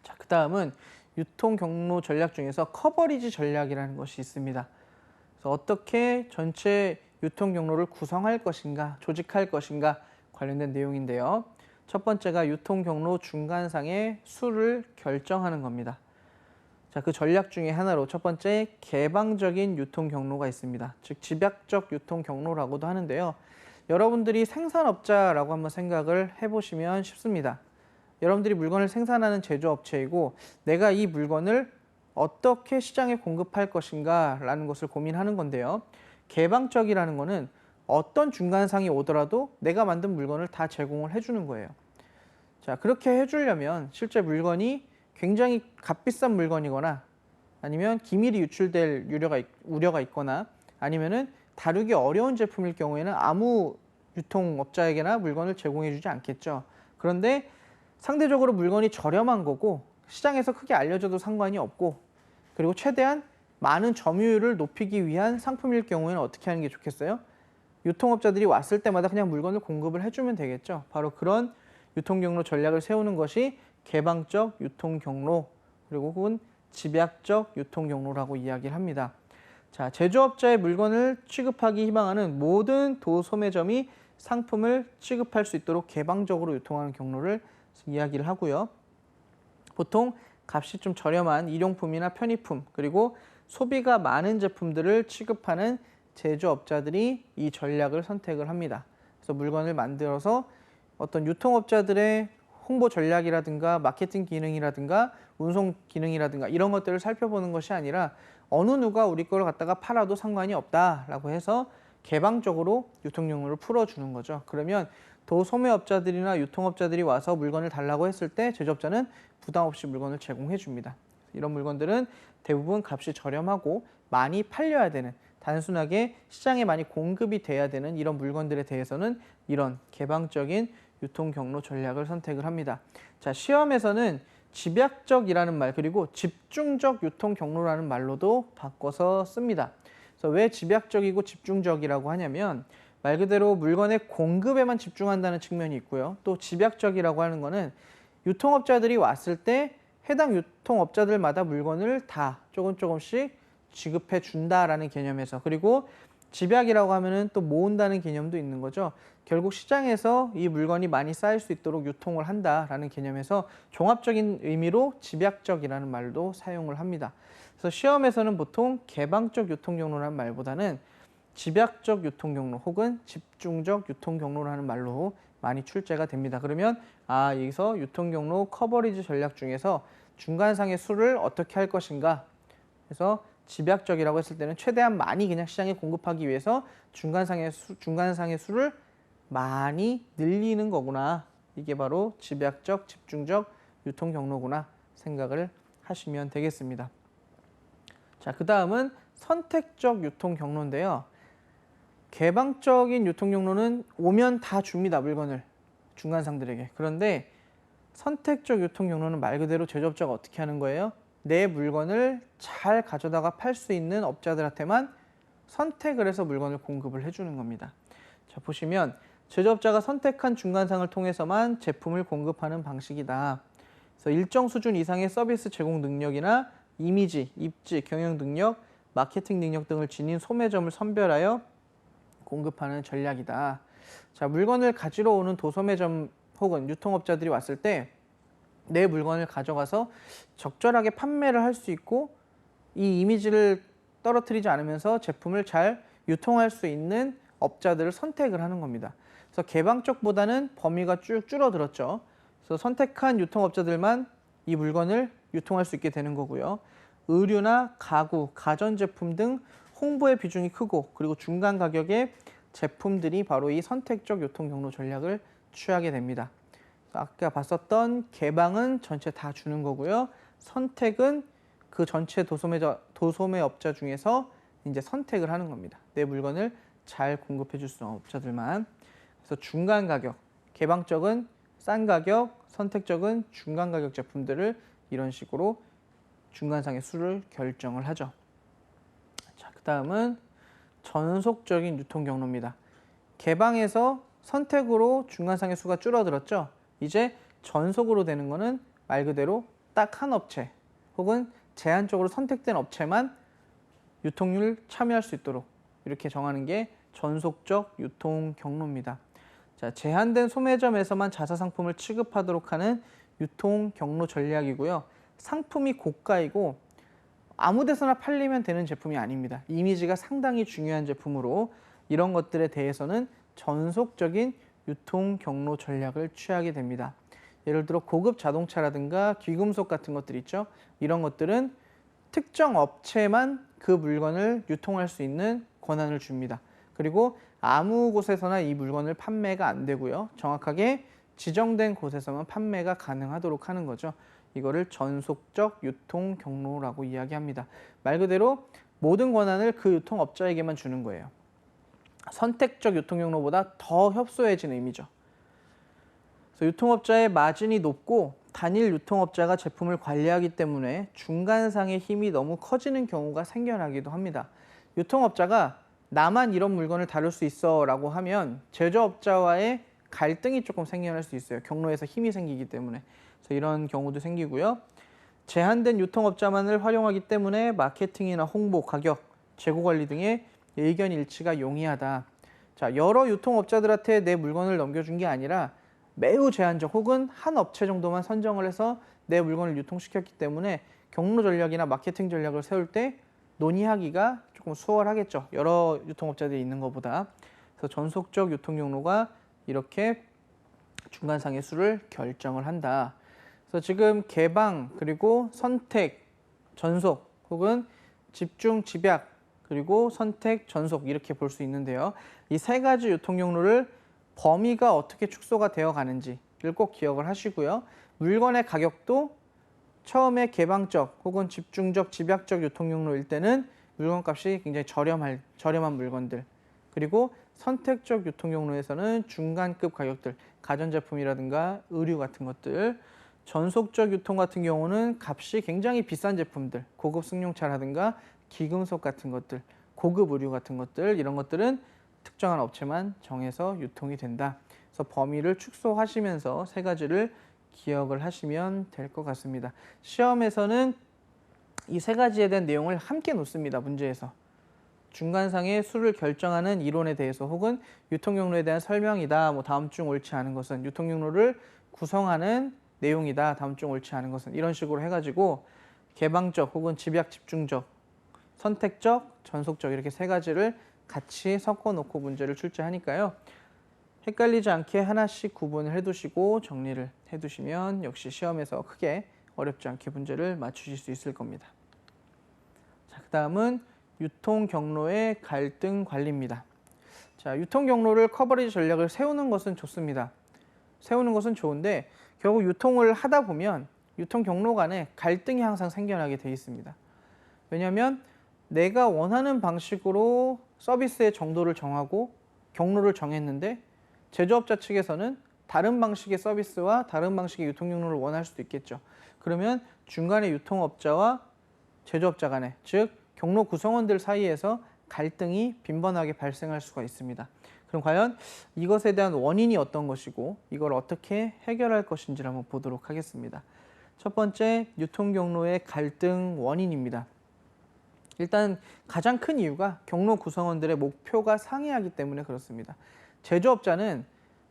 자, 그 다음은 유통 경로 전략 중에서 커버리지 전략이라는 것이 있습니다. 그래서 어떻게 전체 유통 경로를 구성할 것인가, 조직할 것인가 관련된 내용인데요. 첫 번째가 유통 경로 중간상의 수를 결정하는 겁니다. 자, 그 전략 중에 하나로 첫 번째 개방적인 유통 경로가 있습니다. 즉 집약적 유통 경로라고도 하는데요. 여러분들이 생산업자라고 한번 생각을 해보시면 쉽습니다. 여러분들이 물건을 생산하는 제조업체이고 내가 이 물건을 어떻게 시장에 공급할 것인가 라는 것을 고민하는 건데요. 개방적이라는 것은 어떤 중간상이 오더라도 내가 만든 물건을 다 제공을 해주는 거예요. 자, 그렇게 해주려면 실제 물건이 굉장히 값비싼 물건이거나 아니면 기밀이 유출될 우려가 있거나 아니면은 다루기 어려운 제품일 경우에는 아무 유통업자에게나 물건을 제공해주지 않겠죠. 그런데 상대적으로 물건이 저렴한 거고 시장에서 크게 알려져도 상관이 없고 그리고 최대한 많은 점유율을 높이기 위한 상품일 경우에는 어떻게 하는 게 좋겠어요? 유통업자들이 왔을 때마다 그냥 물건을 공급을 해주면 되겠죠. 바로 그런 유통경로 전략을 세우는 것이 개방적 유통경로 그리고 혹은 집약적 유통경로라고 이야기를 합니다. 자, 제조업자의 물건을 취급하기 희망하는 모든 도소매점이 상품을 취급할 수 있도록 개방적으로 유통하는 경로를 이야기를 하고요. 보통 값이 좀 저렴한 일용품이나 편의품 그리고 소비가 많은 제품들을 취급하는 제조업자들이 이 전략을 선택을 합니다. 그래서 물건을 만들어서 어떤 유통업자들의 홍보 전략이라든가 마케팅 기능이라든가 운송 기능이라든가 이런 것들을 살펴보는 것이 아니라 어느 누가 우리 걸 갖다가 팔아도 상관이 없다라고 해서 개방적으로 유통용로를 풀어주는 거죠. 그러면 도소매업자들이나 유통업자들이 와서 물건을 달라고 했을 때 제조업자는 부담 없이 물건을 제공해 줍니다. 이런 물건들은 대부분 값이 저렴하고 많이 팔려야 되는 단순하게 시장에 많이 공급이 돼야 되는 이런 물건들에 대해서는 이런 개방적인 유통 경로 전략을 선택을 합니다. 자, 시험에서는 집약적이라는 말 그리고 집중적 유통 경로라는 말로도 바꿔서 씁니다. 그래서 왜 집약적이고 집중적이라고 하냐면 말 그대로 물건의 공급에만 집중한다는 측면이 있고요. 또 집약적이라고 하는 거는 유통업자들이 왔을 때 해당 유통업자들마다 물건을 다 조금씩 지급해 준다라는 개념에서, 그리고 집약이라고 하면은 또 모은다는 개념도 있는 거죠. 결국 시장에서 이 물건이 많이 쌓일 수 있도록 유통을 한다라는 개념에서 종합적인 의미로 집약적이라는 말도 사용을 합니다. 그래서 시험에서는 보통 개방적 유통경로라는 말보다는 집약적 유통경로 혹은 집중적 유통경로라는 말로 많이 출제가 됩니다. 그러면 여기서 유통경로 커버리지 전략 중에서 중간상의 수를 어떻게 할 것인가, 그래서 집약적이라고 했을 때는 최대한 많이 그냥 시장에 공급하기 위해서 중간상의 수를 많이 늘리는 거구나. 이게 바로 집약적, 집중적 유통 경로구나 생각을 하시면 되겠습니다. 자, 그 다음은 선택적 유통 경로인데요. 개방적인 유통 경로는 오면 다 줍니다, 물건을 중간상들에게. 그런데 선택적 유통 경로는 말 그대로 제조업자가 어떻게 하는 거예요? 내 물건을 잘 가져다가 팔 수 있는 업자들한테만 선택을 해서 물건을 공급을 해주는 겁니다. 자, 보시면 제조업자가 선택한 중간상을 통해서만 제품을 공급하는 방식이다. 그래서 일정 수준 이상의 서비스 제공 능력이나 이미지, 입지, 경영 능력, 마케팅 능력 등을 지닌 소매점을 선별하여 공급하는 전략이다. 자, 물건을 가지러 오는 도소매점 혹은 유통업자들이 왔을 때 내 물건을 가져가서 적절하게 판매를 할 수 있고 이 이미지를 떨어뜨리지 않으면서 제품을 잘 유통할 수 있는 업자들을 선택을 하는 겁니다. 그래서 개방적보다는 범위가 쭉 줄어들었죠. 그래서 선택한 유통업자들만 이 물건을 유통할 수 있게 되는 거고요. 의류나 가구, 가전제품 등 홍보의 비중이 크고 그리고 중간 가격의 제품들이 바로 이 선택적 유통 경로 전략을 취하게 됩니다. 아까 봤었던 개방은 전체 다 주는 거고요. 선택은 그 전체 도소매업자 중에서 이제 선택을 하는 겁니다. 내 물건을 잘 공급해 줄 수 있는 업자들만. 그래서 중간 가격, 개방적은 싼 가격, 선택적은 중간 가격 제품들을 이런 식으로 중간상의 수를 결정을 하죠. 자, 그 다음은 전속적인 유통 경로입니다. 개방에서 선택으로 중간상의 수가 줄어들었죠. 이제 전속으로 되는 거는 말 그대로 딱 한 업체 혹은 제한적으로 선택된 업체만 유통률 참여할 수 있도록 이렇게 정하는 게 전속적 유통 경로입니다. 자, 제한된 소매점에서만 자사 상품을 취급하도록 하는 유통 경로 전략이고요. 상품이 고가이고 아무 데서나 팔리면 되는 제품이 아닙니다. 이미지가 상당히 중요한 제품으로 이런 것들에 대해서는 전속적인 유통 경로 전략을 취하게 됩니다. 예를 들어 고급 자동차라든가 귀금속 같은 것들 있죠. 이런 것들은 특정 업체만 그 물건을 유통할 수 있는 권한을 줍니다. 그리고 아무 곳에서나 이 물건을 판매가 안 되고요. 정확하게 지정된 곳에서만 판매가 가능하도록 하는 거죠. 이거를 전속적 유통 경로라고 이야기합니다. 말 그대로 모든 권한을 그 유통업자에게만 주는 거예요. 선택적 유통 경로보다 더 협소해진 의미죠. 그래서 유통업자의 마진이 높고 단일 유통업자가 제품을 관리하기 때문에 중간상의 힘이 너무 커지는 경우가 생겨나기도 합니다. 유통업자가 나만 이런 물건을 다룰 수 있어 라고 하면 제조업자와의 갈등이 조금 생겨날 수 있어요. 경로에서 힘이 생기기 때문에. 그래서 이런 경우도 생기고요. 제한된 유통업자만을 활용하기 때문에 마케팅이나 홍보, 가격, 재고 관리 등의 의견 일치가 용이하다. 자, 여러 유통업자들한테 내 물건을 넘겨준 게 아니라 매우 제한적 혹은 한 업체 정도만 선정을 해서 내 물건을 유통시켰기 때문에 경로 전략이나 마케팅 전략을 세울 때 논의하기가 조금 수월하겠죠. 여러 유통업자들이 있는 것보다. 그래서 전속적 유통 경로가 이렇게 중간상의 수를 결정을 한다. 그래서 지금 개방, 그리고 선택, 전속 혹은 집중, 집약, 그리고 선택, 전속 이렇게 볼 수 있는데요. 이 세 가지 유통 경로를 범위가 어떻게 축소가 되어 가는지를 꼭 기억을 하시고요. 물건의 가격도 처음에 개방적 혹은 집중적, 집약적 유통 경로일 때는 물건값이 굉장히 저렴한 물건들, 그리고 선택적 유통 경로에서는 중간급 가격들, 가전제품이라든가 의류 같은 것들, 전속적 유통 같은 경우는 값이 굉장히 비싼 제품들, 고급 승용차라든가 기금속 같은 것들, 고급 의류 같은 것들, 이런 것들은 특정한 업체만 정해서 유통이 된다. 그래서 범위를 축소하시면서 세 가지를 기억을 하시면 될 것 같습니다. 시험에서는 이 세 가지에 대한 내용을 함께 놓습니다. 문제에서. 중간상의 수를 결정하는 이론에 대해서 혹은 유통경로에 대한 설명이다. 뭐 다음 중 옳지 않은 것은 유통경로를 구성하는 내용이다. 다음 중 옳지 않은 것은 이런 식으로 해가지고 개방적 혹은 집약 집중적, 선택적, 전속적 이렇게 세 가지를 같이 섞어 놓고 문제를 출제하니까요. 헷갈리지 않게 하나씩 구분을 해두시고 정리를 해두시면 역시 시험에서 크게 어렵지 않게 문제를 맞추실 수 있을 겁니다. 자, 그 다음은 유통 경로의 갈등 관리입니다. 자, 유통 경로를 커버리지 전략을 세우는 것은 좋습니다. 세우는 것은 좋은데 결국 유통을 하다 보면 유통 경로 간에 갈등이 항상 생겨나게 돼 있습니다. 왜냐하면 내가 원하는 방식으로 서비스의 정도를 정하고 경로를 정했는데 제조업자 측에서는 다른 방식의 서비스와 다른 방식의 유통 경로를 원할 수도 있겠죠. 그러면 중간에 유통업자와 제조업자 간에, 즉 경로 구성원들 사이에서 갈등이 빈번하게 발생할 수가 있습니다. 그럼 과연 이것에 대한 원인이 어떤 것이고 이걸 어떻게 해결할 것인지를 한번 보도록 하겠습니다. 첫 번째, 유통 경로의 갈등 원인입니다. 일단 가장 큰 이유가 경로 구성원들의 목표가 상이하기 때문에 그렇습니다. 제조업자는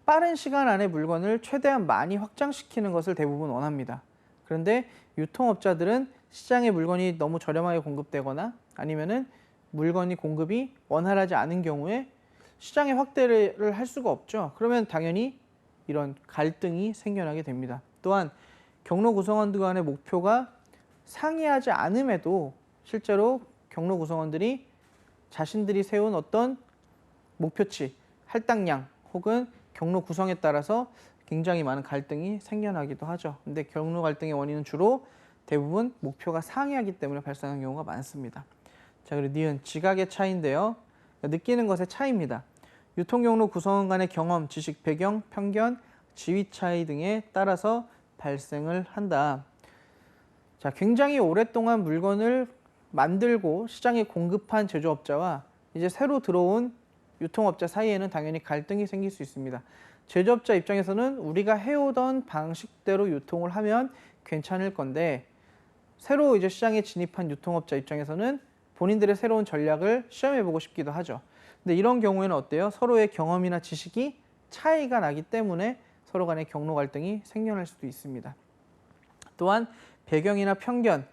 빠른 시간 안에 물건을 최대한 많이 확장시키는 것을 대부분 원합니다. 그런데 유통업자들은 시장에 물건이 너무 저렴하게 공급되거나 아니면은 물건이 공급이 원활하지 않은 경우에 시장의 확대를 할 수가 없죠. 그러면 당연히 이런 갈등이 생겨나게 됩니다. 또한 경로 구성원들 간의 목표가 상이하지 않음에도 실제로 경로 구성원들이 자신들이 세운 어떤 목표치, 할당량 혹은 경로 구성에 따라서 굉장히 많은 갈등이 생겨나기도 하죠. 근데 경로 갈등의 원인은 주로 대부분 목표가 상이하기 때문에 발생하는 경우가 많습니다. 자, 그리고 니은 지각의 차이인데요. 느끼는 것의 차이입니다. 유통경로 구성원 간의 경험, 지식, 배경, 편견, 지위 차이 등에 따라서 발생을 한다. 자, 굉장히 오랫동안 물건을 만들고 시장에 공급한 제조업자와 이제 새로 들어온 유통업자 사이에는 당연히 갈등이 생길 수 있습니다. 제조업자 입장에서는 우리가 해오던 방식대로 유통을 하면 괜찮을 건데 새로 이제 시장에 진입한 유통업자 입장에서는 본인들의 새로운 전략을 시험해보고 싶기도 하죠. 근데 이런 경우에는 어때요? 서로의 경험이나 지식이 차이가 나기 때문에 서로 간의 경로 갈등이 생겨날 수도 있습니다. 또한 배경이나 편견,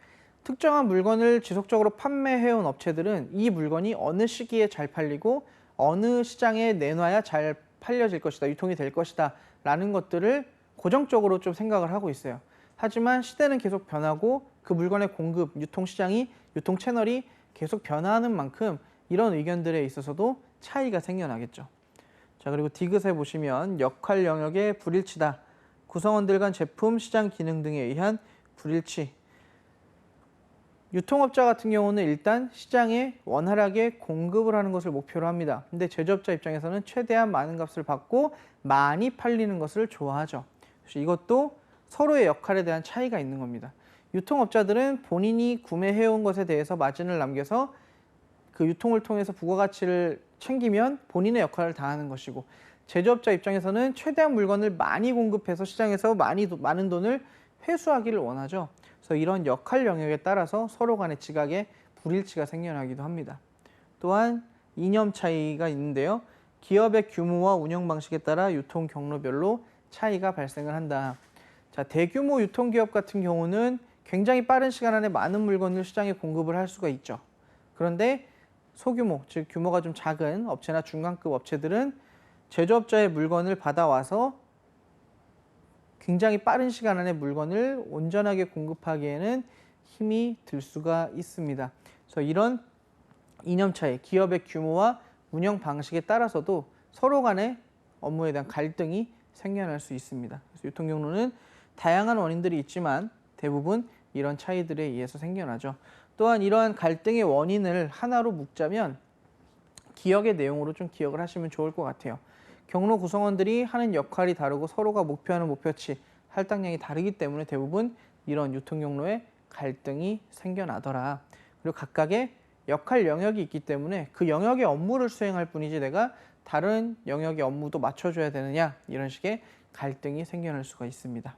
특정한 물건을 지속적으로 판매해온 업체들은 이 물건이 어느 시기에 잘 팔리고 어느 시장에 내놔야 잘 팔려질 것이다, 유통이 될 것이다 라는 것들을 고정적으로 좀 생각을 하고 있어요. 하지만 시대는 계속 변하고 그 물건의 공급, 유통 시장이, 유통 채널이 계속 변화하는 만큼 이런 의견들에 있어서도 차이가 생겨나겠죠. 자, 그리고 디귿에 보시면 역할 영역의 불일치다. 구성원들 간 제품, 시장 기능 등에 의한 불일치. 유통업자 같은 경우는 일단 시장에 원활하게 공급을 하는 것을 목표로 합니다. 근데 제조업자 입장에서는 최대한 많은 값을 받고 많이 팔리는 것을 좋아하죠. 그래서 이것도 서로의 역할에 대한 차이가 있는 겁니다. 유통업자들은 본인이 구매해온 것에 대해서 마진을 남겨서 그 유통을 통해서 부가가치를 챙기면 본인의 역할을 다하는 것이고, 제조업자 입장에서는 최대한 물건을 많이 공급해서 시장에서 많은 돈을 회수하기를 원하죠. 그래서 이런 역할 영역에 따라서 서로 간의 지각에 불일치가 생겨나기도 합니다. 또한 이념 차이가 있는데요. 기업의 규모와 운영 방식에 따라 유통 경로별로 차이가 발생을 한다. 자, 대규모 유통기업 같은 경우는 굉장히 빠른 시간 안에 많은 물건을 시장에 공급을 할 수가 있죠. 그런데 소규모, 즉 규모가 좀 작은 업체나 중간급 업체들은 제조업자의 물건을 받아와서 굉장히 빠른 시간 안에 물건을 온전하게 공급하기에는 힘이 들 수가 있습니다. 그래서 이런 이념 차이, 기업의 규모와 운영 방식에 따라서도 서로 간의 업무에 대한 갈등이 생겨날 수 있습니다. 그래서 유통 경로는 다양한 원인들이 있지만 대부분 이런 차이들에 의해서 생겨나죠. 또한 이러한 갈등의 원인을 하나로 묶자면 기억의 내용으로 좀 기억을 하시면 좋을 것 같아요. 경로 구성원들이 하는 역할이 다르고 서로가 목표하는 목표치, 할당량이 다르기 때문에 대부분 이런 유통 경로에 갈등이 생겨나더라. 그리고 각각의 역할 영역이 있기 때문에 그 영역의 업무를 수행할 뿐이지 내가 다른 영역의 업무도 맞춰줘야 되느냐, 이런 식의 갈등이 생겨날 수가 있습니다.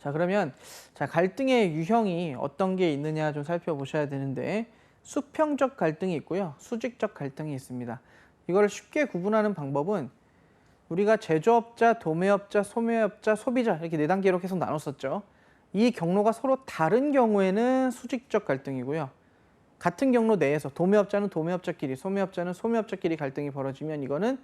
자, 그러면 갈등의 유형이 어떤 게 있느냐 좀 살펴보셔야 되는데, 수평적 갈등이 있고요, 수직적 갈등이 있습니다. 이걸 쉽게 구분하는 방법은 우리가 제조업자, 도매업자, 소매업자, 소비자 이렇게 4단계로 계속 나눴었죠. 이 경로가 서로 다른 경우에는 수직적 갈등이고요. 같은 경로 내에서 도매업자는 도매업자끼리, 소매업자는 소매업자끼리 갈등이 벌어지면 이거는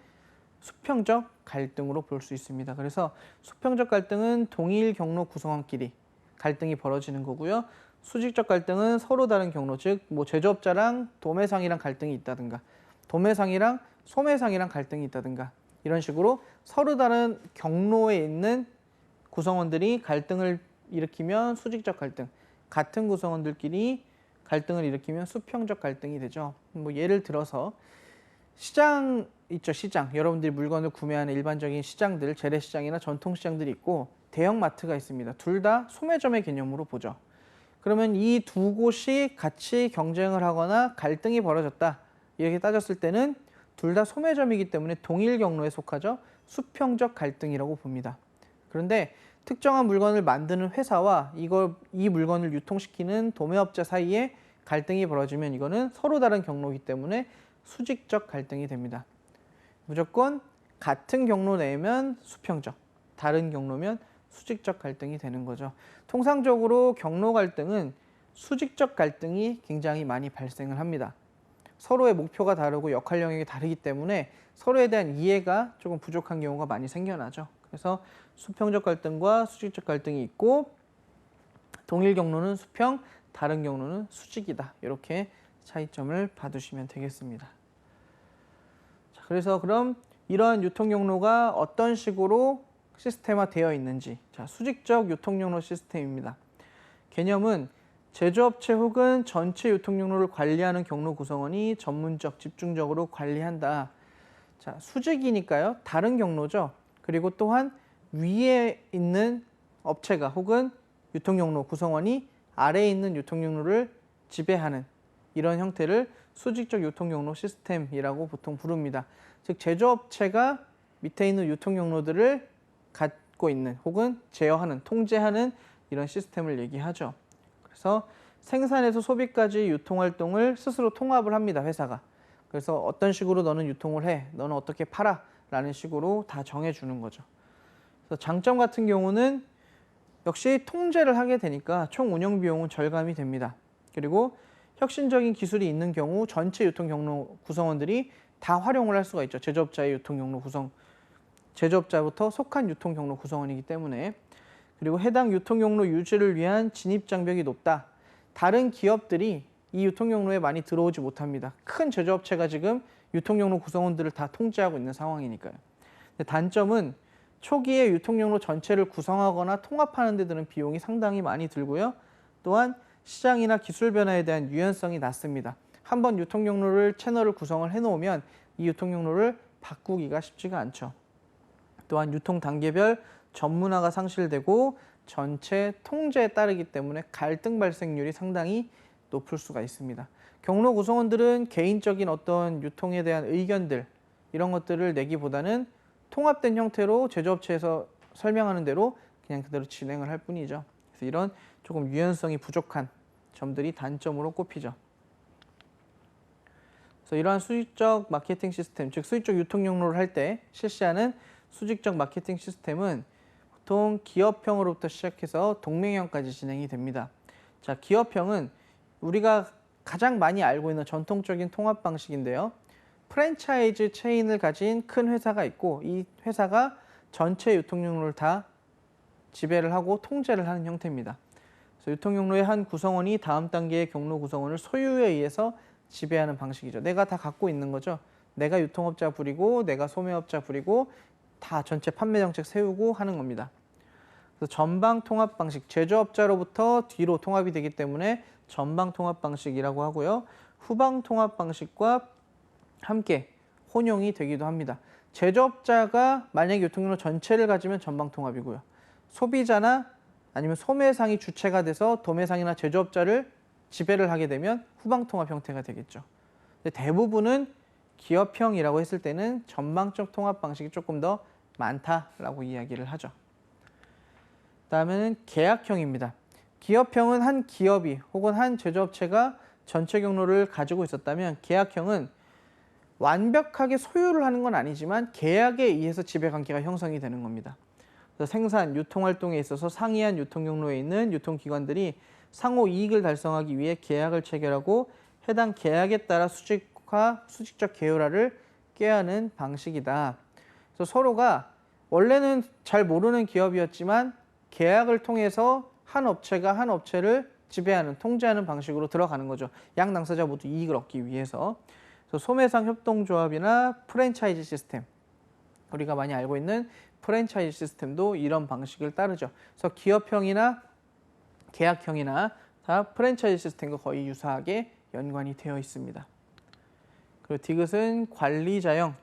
수평적 갈등으로 볼 수 있습니다. 그래서 수평적 갈등은 동일 경로 구성원끼리 갈등이 벌어지는 거고요. 수직적 갈등은 서로 다른 경로, 즉 뭐 제조업자랑 도매상이랑 갈등이 있다든가, 도매상이랑 소매상이랑 갈등이 있다든가, 이런 식으로 서로 다른 경로에 있는 구성원들이 갈등을 일으키면 수직적 갈등, 같은 구성원들끼리 갈등을 일으키면 수평적 갈등이 되죠. 뭐 예를 들어서 시장 있죠, 시장. 여러분들이 물건을 구매하는 일반적인 시장들, 재래시장이나 전통시장들이 있고 대형 마트가 있습니다. 둘 다 소매점의 개념으로 보죠. 그러면 이 두 곳이 같이 경쟁을 하거나 갈등이 벌어졌다, 이렇게 따졌을 때는 둘 다 소매점이기 때문에 동일 경로에 속하죠. 수평적 갈등이라고 봅니다. 그런데 특정한 물건을 만드는 회사와 이 물건을 유통시키는 도매업자 사이에 갈등이 벌어지면 이거는 서로 다른 경로이기 때문에 수직적 갈등이 됩니다. 무조건 같은 경로 내면 수평적, 다른 경로면 수직적 갈등이 되는 거죠. 통상적으로 경로 갈등은 수직적 갈등이 굉장히 많이 발생을 합니다. 서로의 목표가 다르고 역할 영역이 다르기 때문에 서로에 대한 이해가 조금 부족한 경우가 많이 생겨나죠. 그래서 수평적 갈등과 수직적 갈등이 있고, 동일 경로는 수평, 다른 경로는 수직이다, 이렇게 차이점을 봐두시면 되겠습니다. 자, 그래서 그럼 이러한 유통 경로가 어떤 식으로 시스템화되어 있는지, 자, 수직적 유통 경로 시스템입니다. 개념은 제조업체 혹은 전체 유통 경로를 관리하는 경로 구성원이 전문적, 집중적으로 관리한다. 자, 수직이니까요, 다른 경로죠. 그리고 또한 위에 있는 업체가 혹은 유통 경로 구성원이 아래에 있는 유통 경로를 지배하는 이런 형태를 수직적 유통 경로 시스템이라고 보통 부릅니다. 즉 제조업체가 밑에 있는 유통 경로들을 갖고 있는 혹은 제어하는, 통제하는 이런 시스템을 얘기하죠. 그래서 생산에서 소비까지 유통활동을 스스로 통합을 합니다, 회사가. 그래서 어떤 식으로 너는 유통을 해, 너는 어떻게 팔아 라는 식으로 다 정해주는 거죠. 그래서 장점 같은 경우는 역시 통제를 하게 되니까 총 운영 비용은 절감이 됩니다. 그리고 혁신적인 기술이 있는 경우 전체 유통 경로 구성원들이 다 활용을 할 수가 있죠. 제조업자의 유통 경로 구성, 제조업자부터 속한 유통 경로 구성원이기 때문에. 그리고 해당 유통 경로 유지를 위한 진입 장벽이 높다. 다른 기업들이 이 유통 경로에 많이 들어오지 못합니다. 큰 제조업체가 지금 유통 경로 구성원들을 다 통제하고 있는 상황이니까요. 근데 단점은 초기에 유통 경로 전체를 구성하거나 통합하는 데 드는 비용이 상당히 많이 들고요. 또한 시장이나 기술 변화에 대한 유연성이 낮습니다. 한번 유통 경로를 채널을 구성을 해놓으면 이 유통 경로를 바꾸기가 쉽지가 않죠. 또한 유통 단계별 전문화가 상실되고 전체 통제에 따르기 때문에 갈등 발생률이 상당히 높을 수가 있습니다. 경로 구성원들은 개인적인 어떤 유통에 대한 의견들, 이런 것들을 내기보다는 통합된 형태로 제조업체에서 설명하는 대로 그냥 그대로 진행을 할 뿐이죠. 그래서 이런 조금 유연성이 부족한 점들이 단점으로 꼽히죠. 그래서 이러한 수직적 마케팅 시스템, 즉 수직적 유통 경로를 할 때 실시하는 수직적 마케팅 시스템은 보통 기업형으로부터 시작해서 동맹형까지 진행이 됩니다. 자, 기업형은 우리가 가장 많이 알고 있는 전통적인 통합 방식인데요. 프랜차이즈 체인을 가진 큰 회사가 있고 이 회사가 전체 유통 경로를 다 지배를 하고 통제를 하는 형태입니다. 그래서 유통 경로의 한 구성원이 다음 단계의 경로 구성원을 소유에 의해서 지배하는 방식이죠. 내가 다 갖고 있는 거죠. 내가 유통업자 부리고 내가 소매업자 부리고 다 전체 판매 정책 세우고 하는 겁니다. 그래서 전방 통합 방식, 제조업자로부터 뒤로 통합이 되기 때문에 전방 통합 방식이라고 하고요. 후방 통합 방식과 함께 혼용이 되기도 합니다. 제조업자가 만약에 유통경로 전체를 가지면 전방 통합이고요. 소비자나 아니면 소매상이 주체가 돼서 도매상이나 제조업자를 지배를 하게 되면 후방통합 형태가 되겠죠. 근데 대부분은 기업형이라고 했을 때는 전방적 통합 방식이 조금 더 많다라고 이야기를 하죠. 다음에는 계약형입니다. 기업형은 한 기업이 혹은 한 제조업체가 전체 경로를 가지고 있었다면, 계약형은 완벽하게 소유를 하는 건 아니지만 계약에 의해서 지배관계가 형성이 되는 겁니다. 그래서 생산, 유통활동에 있어서 상이한 유통경로에 있는 유통기관들이 상호 이익을 달성하기 위해 계약을 체결하고 해당 계약에 따라 수직화, 수직적 계율화를 꾀하는 방식이다. 그래서 서로가 원래는 잘 모르는 기업이었지만 계약을 통해서 한 업체가 한 업체를 지배하는, 통제하는 방식으로 들어가는 거죠. 양 당사자 모두 이익을 얻기 위해서. 그래서 소매상 협동조합이나 프랜차이즈 시스템, 우리가 많이 알고 있는 프랜차이즈 시스템도 이런 방식을 따르죠. 그래서 기업형이나 계약형이나 다 프랜차이즈 시스템과 거의 유사하게 연관이 되어 있습니다. 그리고 디귿은 관리자형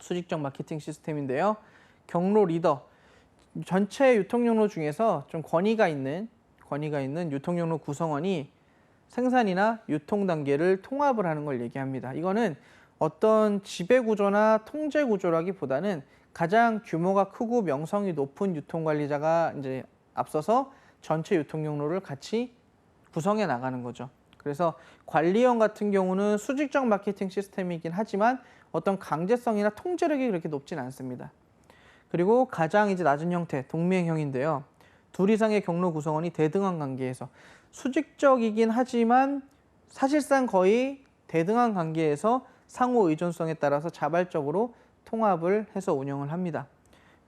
수직적 마케팅 시스템인데요. 경로 리더, 전체 유통경로 중에서 좀 권위가 있는 유통경로 구성원이 생산이나 유통 단계를 통합을 하는 걸 얘기합니다. 이거는 어떤 지배구조나 통제구조라기보다는 가장 규모가 크고 명성이 높은 유통관리자가 이제 앞서서 전체 유통경로를 같이 구성해 나가는 거죠. 그래서 관리형 같은 경우는 수직적 마케팅 시스템이긴 하지만 어떤 강제성이나 통제력이 그렇게 높진 않습니다. 그리고 가장 이제 낮은 형태, 동맹형인데요. 둘 이상의 경로 구성원이 대등한 관계에서, 수직적이긴 하지만 사실상 거의 대등한 관계에서 상호 의존성에 따라서 자발적으로 통합을 해서 운영을 합니다.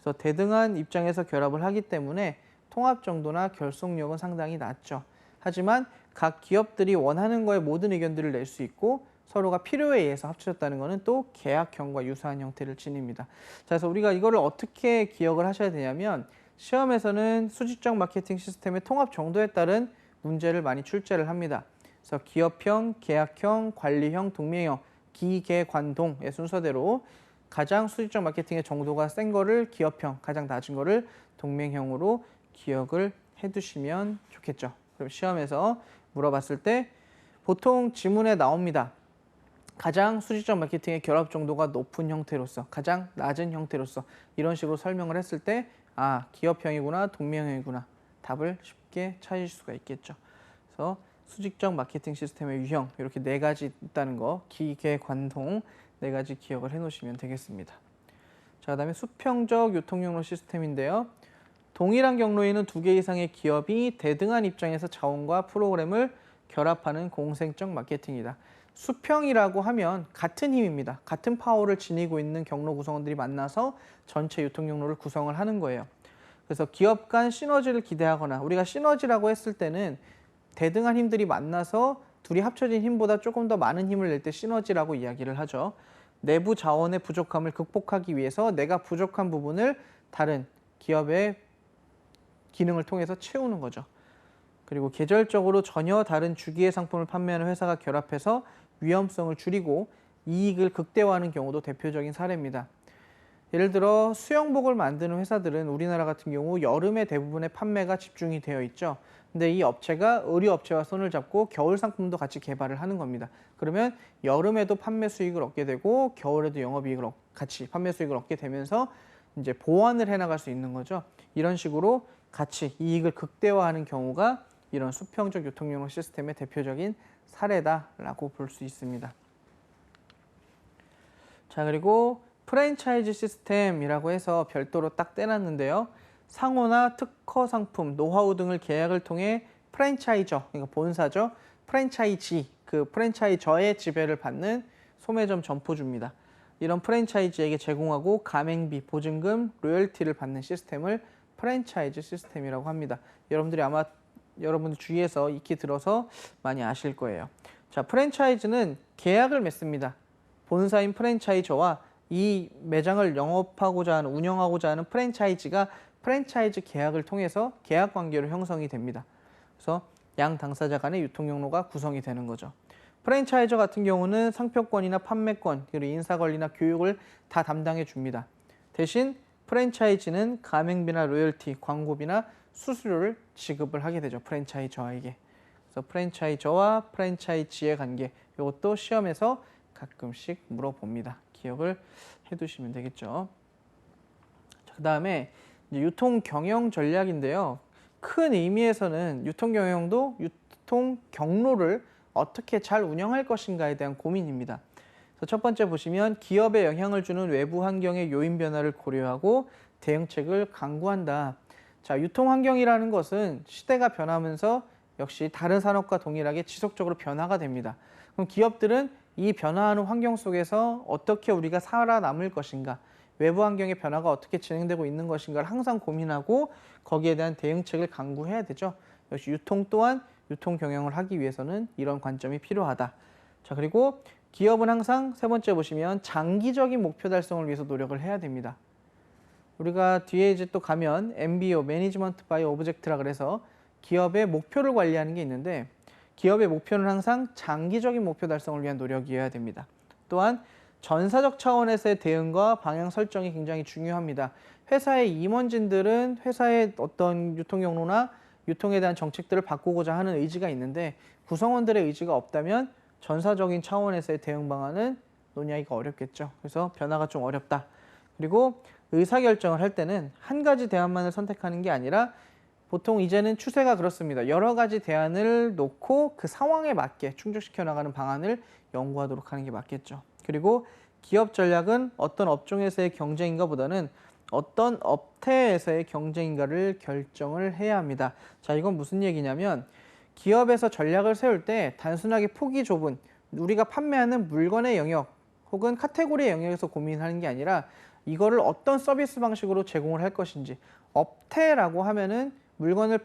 그래서 대등한 입장에서 결합을 하기 때문에 통합 정도나 결속력은 상당히 낮죠. 하지만 각 기업들이 원하는 거에 모든 의견들을 낼 수 있고 서로가 필요에 의해서 합쳐졌다는 것은 또 계약형과 유사한 형태를 지닙니다. 자, 그래서 우리가 이거를 어떻게 기억을 하셔야 되냐면, 시험에서는 수직적 마케팅 시스템의 통합 정도에 따른 문제를 많이 출제를 합니다. 그래서 기업형, 계약형, 관리형, 동맹형, 기계관동의 순서대로 가장 수직적 마케팅의 정도가 센 거를 기업형, 가장 낮은 거를 동맹형으로 기억을 해두시면 좋겠죠. 그럼 시험에서 물어봤을 때 보통 지문에 나옵니다. 가장 수직적 마케팅의 결합 정도가 높은 형태로서, 가장 낮은 형태로서, 이런 식으로 설명을 했을 때 아, 기업형이구나, 동맹형이구나, 답을 쉽게 찾을 수가 있겠죠. 그래서 수직적 마케팅 시스템의 유형, 이렇게 네 가지 있다는 거, 기계, 관동 네 가지 기억을 해놓으시면 되겠습니다. 자, 그다음에 수평적 유통경로 시스템인데요. 동일한 경로에는 두 개 이상의 기업이 대등한 입장에서 자원과 프로그램을 결합하는 공생적 마케팅이다. 수평이라고 하면 같은 힘입니다. 같은 파워를 지니고 있는 경로 구성원들이 만나서 전체 유통경로를 구성을 하는 거예요. 그래서 기업 간 시너지를 기대하거나, 우리가 시너지라고 했을 때는 대등한 힘들이 만나서 둘이 합쳐진 힘보다 조금 더 많은 힘을 낼 때 시너지라고 이야기를 하죠. 내부 자원의 부족함을 극복하기 위해서 내가 부족한 부분을 다른 기업의 기능을 통해서 채우는 거죠. 그리고 계절적으로 전혀 다른 주기의 상품을 판매하는 회사가 결합해서 위험성을 줄이고 이익을 극대화하는 경우도 대표적인 사례입니다. 예를 들어 수영복을 만드는 회사들은 우리나라 같은 경우 여름에 대부분의 판매가 집중이 되어 있죠. 근데 이 업체가 의류업체와 손을 잡고 겨울 상품도 같이 개발을 하는 겁니다. 그러면 여름에도 판매 수익을 얻게 되고 겨울에도 영업이익을 같이 판매 수익을 얻게 되면서 이제 보완을 해나갈 수 있는 거죠. 이런 식으로 같이 이익을 극대화하는 경우가 이런 수평적 유통경로 시스템의 대표적인 사례다라고 볼 수 있습니다. 자, 그리고 프랜차이즈 시스템이라고 해서 별도로 딱 떼놨는데요. 상호나 특허 상품, 노하우 등을 계약을 통해 프랜차이저, 그러니까 본사죠. 프랜차이지, 그 프랜차이저의 지배를 받는 소매점 점포주입니다. 이런 프랜차이즈에게 제공하고 가맹비, 보증금, 로열티를 받는 시스템을 프랜차이즈 시스템이라고 합니다. 여러분들이 아마 여러분들 주위에서 익히 들어서 많이 아실 거예요. 자, 프랜차이즈는 계약을 맺습니다. 본사인 프랜차이저와 이 매장을 영업하고자 하는, 운영하고자 하는 프랜차이즈가 프랜차이즈 계약을 통해서 계약 관계로 형성이 됩니다. 그래서 양 당사자 간의 유통경로가 구성이 되는 거죠. 프랜차이저 같은 경우는 상표권이나 판매권, 그리고 인사관리나 교육을 다 담당해 줍니다. 대신 프랜차이즈는 가맹비나 로열티, 광고비나 수수료를 지급을 하게 되죠. 프랜차이저에게. 그래서 프랜차이저와 프랜차이지의 관계, 이것도 시험에서 가끔씩 물어봅니다. 기억을 해두시면 되겠죠. 그 다음에 유통 경영 전략인데요. 큰 의미에서는 유통 경영도 유통 경로를 어떻게 잘 운영할 것인가에 대한 고민입니다. 그래서 첫 번째 보시면 기업에 영향을 주는 외부 환경의 요인 변화를 고려하고 대응책을 강구한다. 자, 유통 환경이라는 것은 시대가 변하면서 역시 다른 산업과 동일하게 지속적으로 변화가 됩니다. 그럼 기업들은 이 변화하는 환경 속에서 어떻게 우리가 살아남을 것인가, 외부 환경의 변화가 어떻게 진행되고 있는 것인가를 항상 고민하고 거기에 대한 대응책을 강구해야 되죠. 역시 유통 또한 유통 경영을 하기 위해서는 이런 관점이 필요하다. 자, 그리고 기업은 항상 세 번째 보시면 장기적인 목표 달성을 위해서 노력을 해야 됩니다. 우리가 뒤에 이제 또 가면 MBO, 매니지먼트 바이 오브젝트라 그래서 기업의 목표를 관리하는 게 있는데 기업의 목표는 항상 장기적인 목표 달성을 위한 노력이어야 됩니다. 또한 전사적 차원에서의 대응과 방향 설정이 굉장히 중요합니다. 회사의 임원진들은 회사의 어떤 유통 경로나 유통에 대한 정책들을 바꾸고자 하는 의지가 있는데 구성원들의 의지가 없다면 전사적인 차원에서의 대응 방안은 논의하기가 어렵겠죠. 그래서 변화가 좀 어렵다. 그리고 의사결정을 할 때는 한 가지 대안만을 선택하는 게 아니라 보통 이제는 추세가 그렇습니다. 여러 가지 대안을 놓고 그 상황에 맞게 충족시켜 나가는 방안을 연구하도록 하는 게 맞겠죠. 그리고 기업 전략은 어떤 업종에서의 경쟁인가 보다는 어떤 업태에서의 경쟁인가를 결정을 해야 합니다. 자, 이건 무슨 얘기냐면 기업에서 전략을 세울 때 단순하게 폭이 좁은 우리가 판매하는 물건의 영역 혹은 카테고리의 영역에서 고민하는 게 아니라 이거를 어떤 서비스 방식으로 제공을 할 것인지, 업태라고 하면은 물건을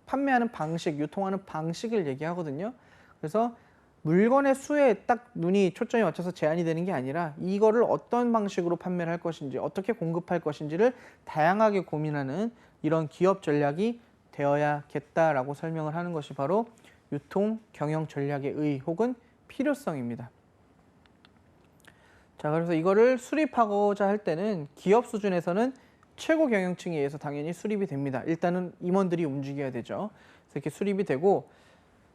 판매하는 방식, 유통하는 방식을 얘기하거든요. 그래서 물건의 수에 딱 눈이 초점이 맞춰서 제한이 되는 게 아니라 이거를 어떤 방식으로 판매를 할 것인지, 어떻게 공급할 것인지를 다양하게 고민하는 이런 기업 전략이 되어야겠다라고 설명을 하는 것이 바로 유통 경영 전략의 의 혹은 필요성입니다. 자, 그래서 이거를 수립하고자 할 때는 기업 수준에서는 최고 경영층에 의해서 당연히 수립이 됩니다. 일단은 임원들이 움직여야 되죠. 그래서 이렇게 수립이 되고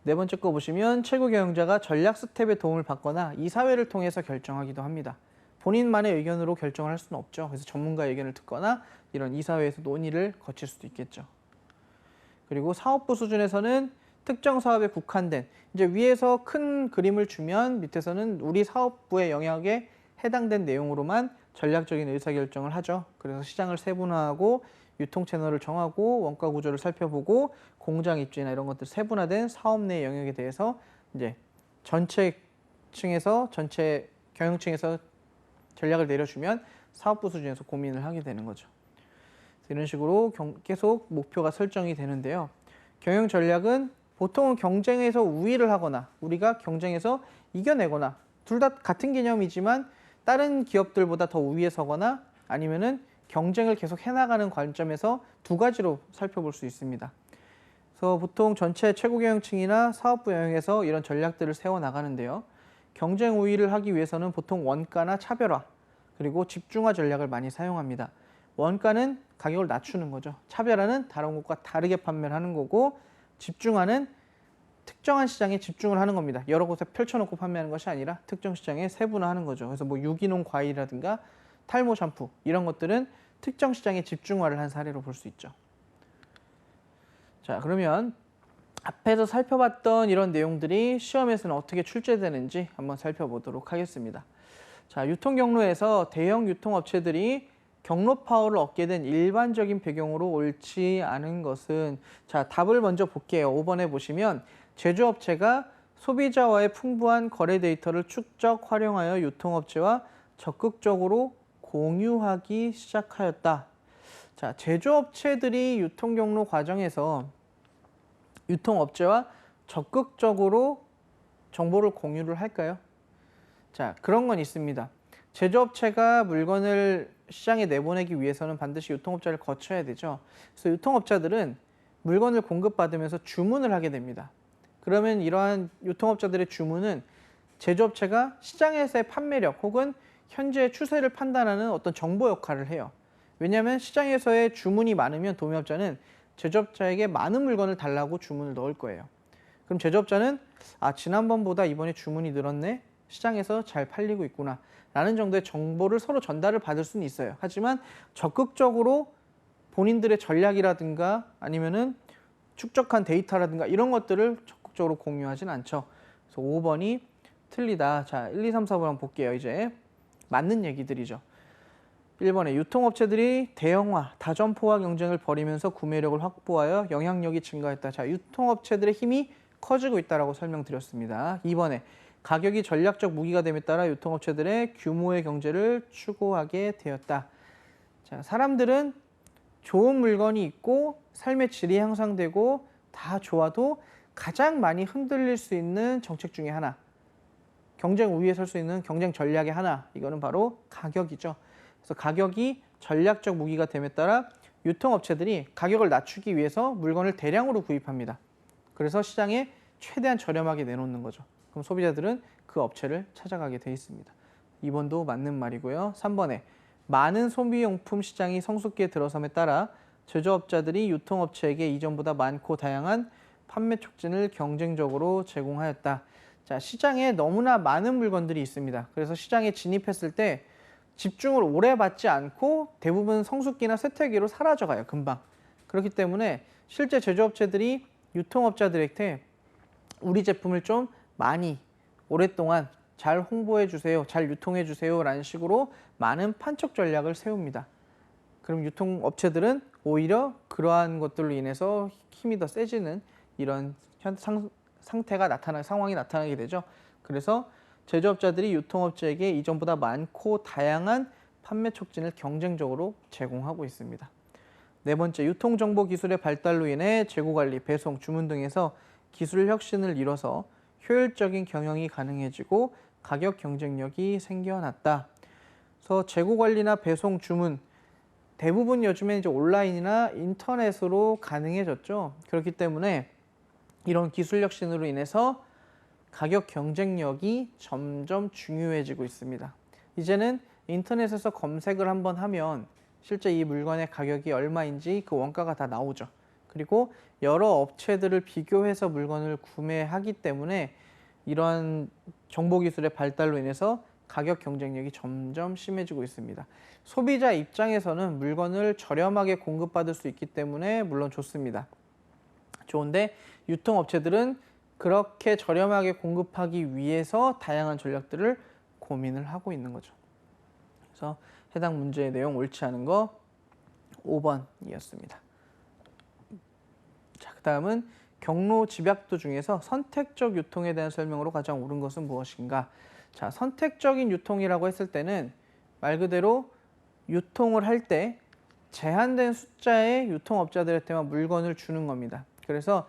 네 번째 거 보시면 최고 경영자가 전략 스텝의 도움을 받거나 이사회를 통해서 결정하기도 합니다. 본인만의 의견으로 결정을 할 수는 없죠. 그래서 전문가의 의견을 듣거나 이런 이사회에서 논의를 거칠 수도 있겠죠. 그리고 사업부 수준에서는 특정 사업에 국한된 이제 위에서 큰 그림을 주면 밑에서는 우리 사업부의 영역에 해당된 내용으로만 전략적인 의사결정을 하죠. 그래서 시장을 세분화하고 유통 채널을 정하고 원가 구조를 살펴보고 공장 입지나 이런 것들 세분화된 사업 내 영역에 대해서 이제 전체 경영층에서 전략을 내려주면 사업부 수준에서 고민을 하게 되는 거죠. 이런 식으로 계속 목표가 설정이 되는데요. 경영 전략은 보통은 경쟁에서 우위를 하거나 우리가 경쟁에서 이겨내거나 둘 다 같은 개념이지만 다른 기업들보다 더 우위에 서거나 아니면은 경쟁을 계속 해나가는 관점에서 두 가지로 살펴볼 수 있습니다. 그래서 보통 전체 최고 경영층이나 사업부 영역에서 이런 전략들을 세워나가는데요. 경쟁 우위를 하기 위해서는 보통 원가나 차별화 그리고 집중화 전략을 많이 사용합니다. 원가는 가격을 낮추는 거죠. 차별화는 다른 곳과 다르게 판매를 하는 거고 집중화는 특정한 시장에 집중을 하는 겁니다. 여러 곳에 펼쳐놓고 판매하는 것이 아니라 특정 시장에 세분화하는 거죠. 그래서 뭐 유기농 과일이라든가 탈모 샴푸 이런 것들은 특정 시장에 집중화를 한 사례로 볼 수 있죠. 자, 그러면 앞에서 살펴봤던 이런 내용들이 시험에서는 어떻게 출제되는지 한번 살펴보도록 하겠습니다. 자, 유통 경로에서 대형 유통업체들이 경로 파워를 얻게 된 일반적인 배경으로 옳지 않은 것은 자, 답을 먼저 볼게요. 5번에 보시면 제조업체가 소비자와의 풍부한 거래 데이터를 축적, 활용하여 유통업체와 적극적으로 공유하기 시작하였다. 자, 제조업체들이 유통경로 과정에서 유통업체와 적극적으로 정보를 공유를 할까요? 자, 그런 건 있습니다. 제조업체가 물건을 시장에 내보내기 위해서는 반드시 유통업자를 거쳐야 되죠. 그래서 유통업자들은 물건을 공급받으면서 주문을 하게 됩니다. 그러면 이러한 유통업자들의 주문은 제조업체가 시장에서의 판매력 혹은 현재의 추세를 판단하는 어떤 정보 역할을 해요. 왜냐하면 시장에서의 주문이 많으면 도매업자는 제조업자에게 많은 물건을 달라고 주문을 넣을 거예요. 그럼 제조업자는 지난번보다 이번에 주문이 늘었네. 시장에서 잘 팔리고 있구나. 라는 정도의 정보를 서로 전달을 받을 수는 있어요. 하지만 적극적으로 본인들의 전략이라든가 아니면은 축적한 데이터라든가 이런 것들을 적극적으로 공유하진 않죠. 그래서 5번이 틀리다. 자, 1, 2, 3, 4번 한번 볼게요. 이제 맞는 얘기들이죠. 1번에 유통업체들이 대형화, 다점포화 경쟁을 벌이면서 구매력을 확보하여 영향력이 증가했다. 자, 유통업체들의 힘이 커지고 있다라고 설명드렸습니다. 2번에 가격이 전략적 무기가 됨에 따라 유통업체들의 규모의 경제를 추구하게 되었다. 자, 사람들은 좋은 물건이 있고 삶의 질이 향상되고 다 좋아도 가장 많이 흔들릴 수 있는 정책 중에 하나, 경쟁 우위에 설 수 있는 경쟁 전략의 하나, 이거는 바로 가격이죠. 그래서 가격이 전략적 무기가 됨에 따라 유통업체들이 가격을 낮추기 위해서 물건을 대량으로 구입합니다. 그래서 시장에 최대한 저렴하게 내놓는 거죠. 그럼 소비자들은 그 업체를 찾아가게 돼 있습니다. 2번도 맞는 말이고요. 3번에 많은 소비용품 시장이 성숙기에 들어섬에 따라 제조업자들이 유통업체에게 이전보다 많고 다양한 판매 촉진을 경쟁적으로 제공하였다. 자, 시장에 너무나 많은 물건들이 있습니다. 그래서 시장에 진입했을 때 집중을 오래 받지 않고 대부분 성숙기나 쇠퇴기로 사라져가요, 금방. 그렇기 때문에 실제 제조업체들이 유통업자들한테 우리 제품을 좀 많이 오랫동안 잘 홍보해 주세요, 잘 유통해 주세요 라는 식으로 많은 판촉 전략을 세웁니다. 그럼 유통업체들은 오히려 그러한 것들로 인해서 힘이 더 세지는 이런 상황이 나타나게 되죠. 그래서 제조업자들이 유통업체에게 이전보다 많고 다양한 판매 촉진을 경쟁적으로 제공하고 있습니다. 네 번째, 유통정보기술의 발달로 인해 재고관리, 배송, 주문 등에서 기술 혁신을 이뤄서 효율적인 경영이 가능해지고 가격 경쟁력이 생겨났다. 그래서 재고관리나 배송, 주문 대부분 요즘에 이제 온라인이나 인터넷으로 가능해졌죠. 그렇기 때문에 이런 기술 혁신으로 인해서 가격 경쟁력이 점점 중요해지고 있습니다. 이제는 인터넷에서 검색을 한번 하면 실제 이 물건의 가격이 얼마인지 그 원가가 다 나오죠. 그리고 여러 업체들을 비교해서 물건을 구매하기 때문에 이러한 정보기술의 발달로 인해서 가격 경쟁력이 점점 심해지고 있습니다. 소비자 입장에서는 물건을 저렴하게 공급받을 수 있기 때문에 물론 좋습니다. 좋은데 유통업체들은 그렇게 저렴하게 공급하기 위해서 다양한 전략들을 고민을 하고 있는 거죠. 그래서 해당 문제의 내용 옳지 않은 거 5번이었습니다. 자, 그다음은 경로 집약도 중에서 선택적 유통에 대한 설명으로 가장 옳은 것은 무엇인가? 자, 선택적인 유통이라고 했을 때는 말 그대로 유통을 할 때 제한된 숫자의 유통업자들한테만 물건을 주는 겁니다. 그래서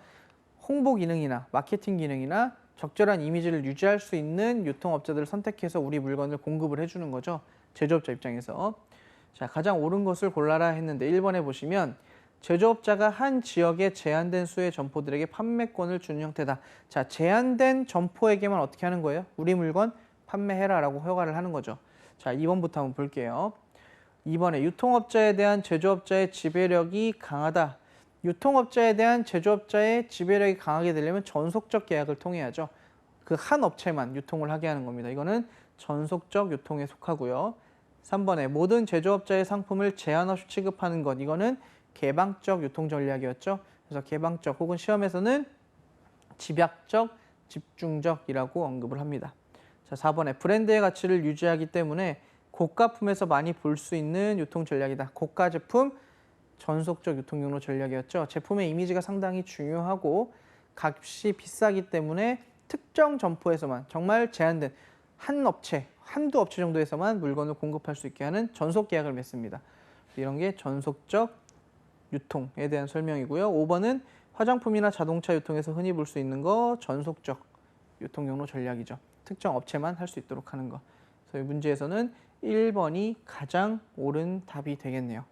홍보 기능이나 마케팅 기능이나 적절한 이미지를 유지할 수 있는 유통업자들을 선택해서 우리 물건을 공급을 해주는 거죠. 제조업자 입장에서. 자, 가장 옳은 것을 골라라 했는데 1번에 보시면 제조업자가 한 지역의 제한된 수의 점포들에게 판매권을 주는 형태다. 자, 제한된 점포에게만 어떻게 하는 거예요? 우리 물건 판매해라 라고 허가를 하는 거죠. 자, 2번부터 한번 볼게요. 2번에 유통업자에 대한 제조업자의 지배력이 강하다. 유통업자에 대한 제조업자의 지배력이 강하게 되려면 전속적 계약을 통해야죠. 그 한 업체만 유통을 하게 하는 겁니다. 이거는 전속적 유통에 속하고요. 3번에 모든 제조업자의 상품을 제한 없이 취급하는 것. 이거는 개방적 유통 전략이었죠. 그래서 개방적 혹은 시험에서는 집약적, 집중적이라고 언급을 합니다. 자, 4번에 브랜드의 가치를 유지하기 때문에 고가품에서 많이 볼 수 있는 유통 전략이다. 고가 제품, 전속적 유통 경로 전략이었죠. 제품의 이미지가 상당히 중요하고 값이 비싸기 때문에 특정 점포에서만 정말 제한된 한 업체, 한두 업체 정도에서만 물건을 공급할 수 있게 하는 전속 계약을 맺습니다. 이런 게 전속적 유통에 대한 설명이고요. 5번은 화장품이나 자동차 유통에서 흔히 볼 수 있는 거 전속적 유통 경로 전략이죠. 특정 업체만 할 수 있도록 하는 거. 그래서 이 문제에서는 1번이 가장 옳은 답이 되겠네요.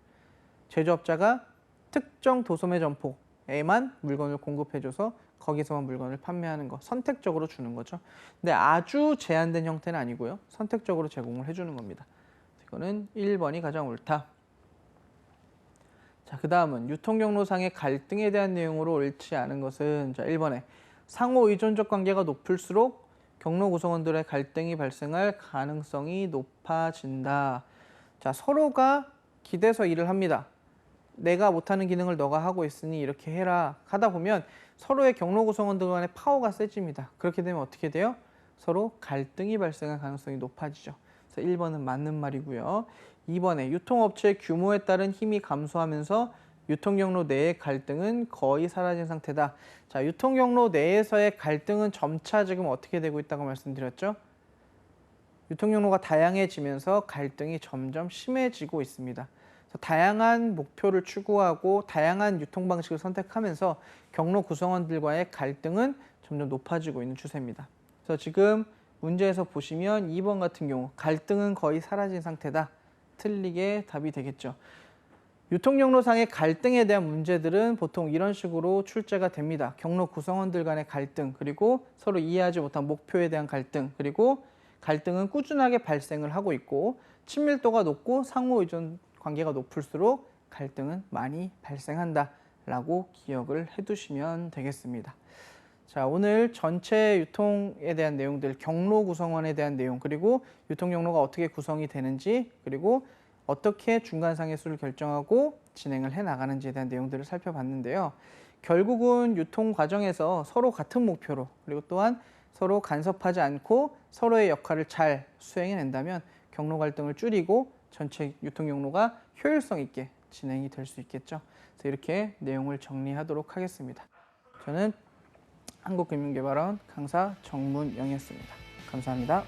제조업자가 특정 도소매 점포에만 물건을 공급해줘서 거기서만 물건을 판매하는 거, 선택적으로 주는 거죠. 근데 아주 제한된 형태는 아니고요. 선택적으로 제공을 해주는 겁니다. 이거는 1번이 가장 옳다. 자, 그 다음은 유통경로상의 갈등에 대한 내용으로 옳지 않은 것은 자, 1번에 상호 의존적 관계가 높을수록 경로 구성원들의 갈등이 발생할 가능성이 높아진다. 자, 서로가 기대서 일을 합니다. 내가 못하는 기능을 너가 하고 있으니 이렇게 해라 하다 보면 서로의 경로 구성원들 간의 파워가 세집니다. 그렇게 되면 어떻게 돼요? 서로 갈등이 발생할 가능성이 높아지죠. 그래서 1번은 맞는 말이고요. 2번에 유통업체의 규모에 따른 힘이 감소하면서 유통경로 내의 갈등은 거의 사라진 상태다. 자, 유통경로 내에서의 갈등은 점차 지금 어떻게 되고 있다고 말씀드렸죠? 유통경로가 다양해지면서 갈등이 점점 심해지고 있습니다. 그래서 다양한 목표를 추구하고 다양한 유통 방식을 선택하면서 경로 구성원들과의 갈등은 점점 높아지고 있는 추세입니다. 그래서 지금 문제에서 보시면 2번 같은 경우 갈등은 거의 사라진 상태다. 틀리게 답이 되겠죠. 유통경로상의 갈등에 대한 문제들은 보통 이런 식으로 출제가 됩니다. 경로 구성원들 간의 갈등, 그리고 서로 이해하지 못한 목표에 대한 갈등, 그리고 갈등은 꾸준하게 발생을 하고 있고 친밀도가 높고 상호 의존 관계가 높을수록 갈등은 많이 발생한다라고 기억을 해두시면 되겠습니다. 자, 오늘 전체 유통에 대한 내용들, 경로 구성원에 대한 내용, 그리고 유통 경로가 어떻게 구성이 되는지, 그리고 어떻게 중간상의 수를 결정하고 진행을 해 나가는지에 대한 내용들을 살펴봤는데요. 결국은 유통 과정에서 서로 같은 목표로, 그리고 또한 서로 간섭하지 않고 서로의 역할을 잘 수행해낸다면 경로 갈등을 줄이고 전체 유통 경로가 효율성 있게 진행이 될 수 있겠죠. 그래서 이렇게 내용을 정리하도록 하겠습니다. 저는 한국금융개발원 강사 정문영이었습니다. 감사합니다.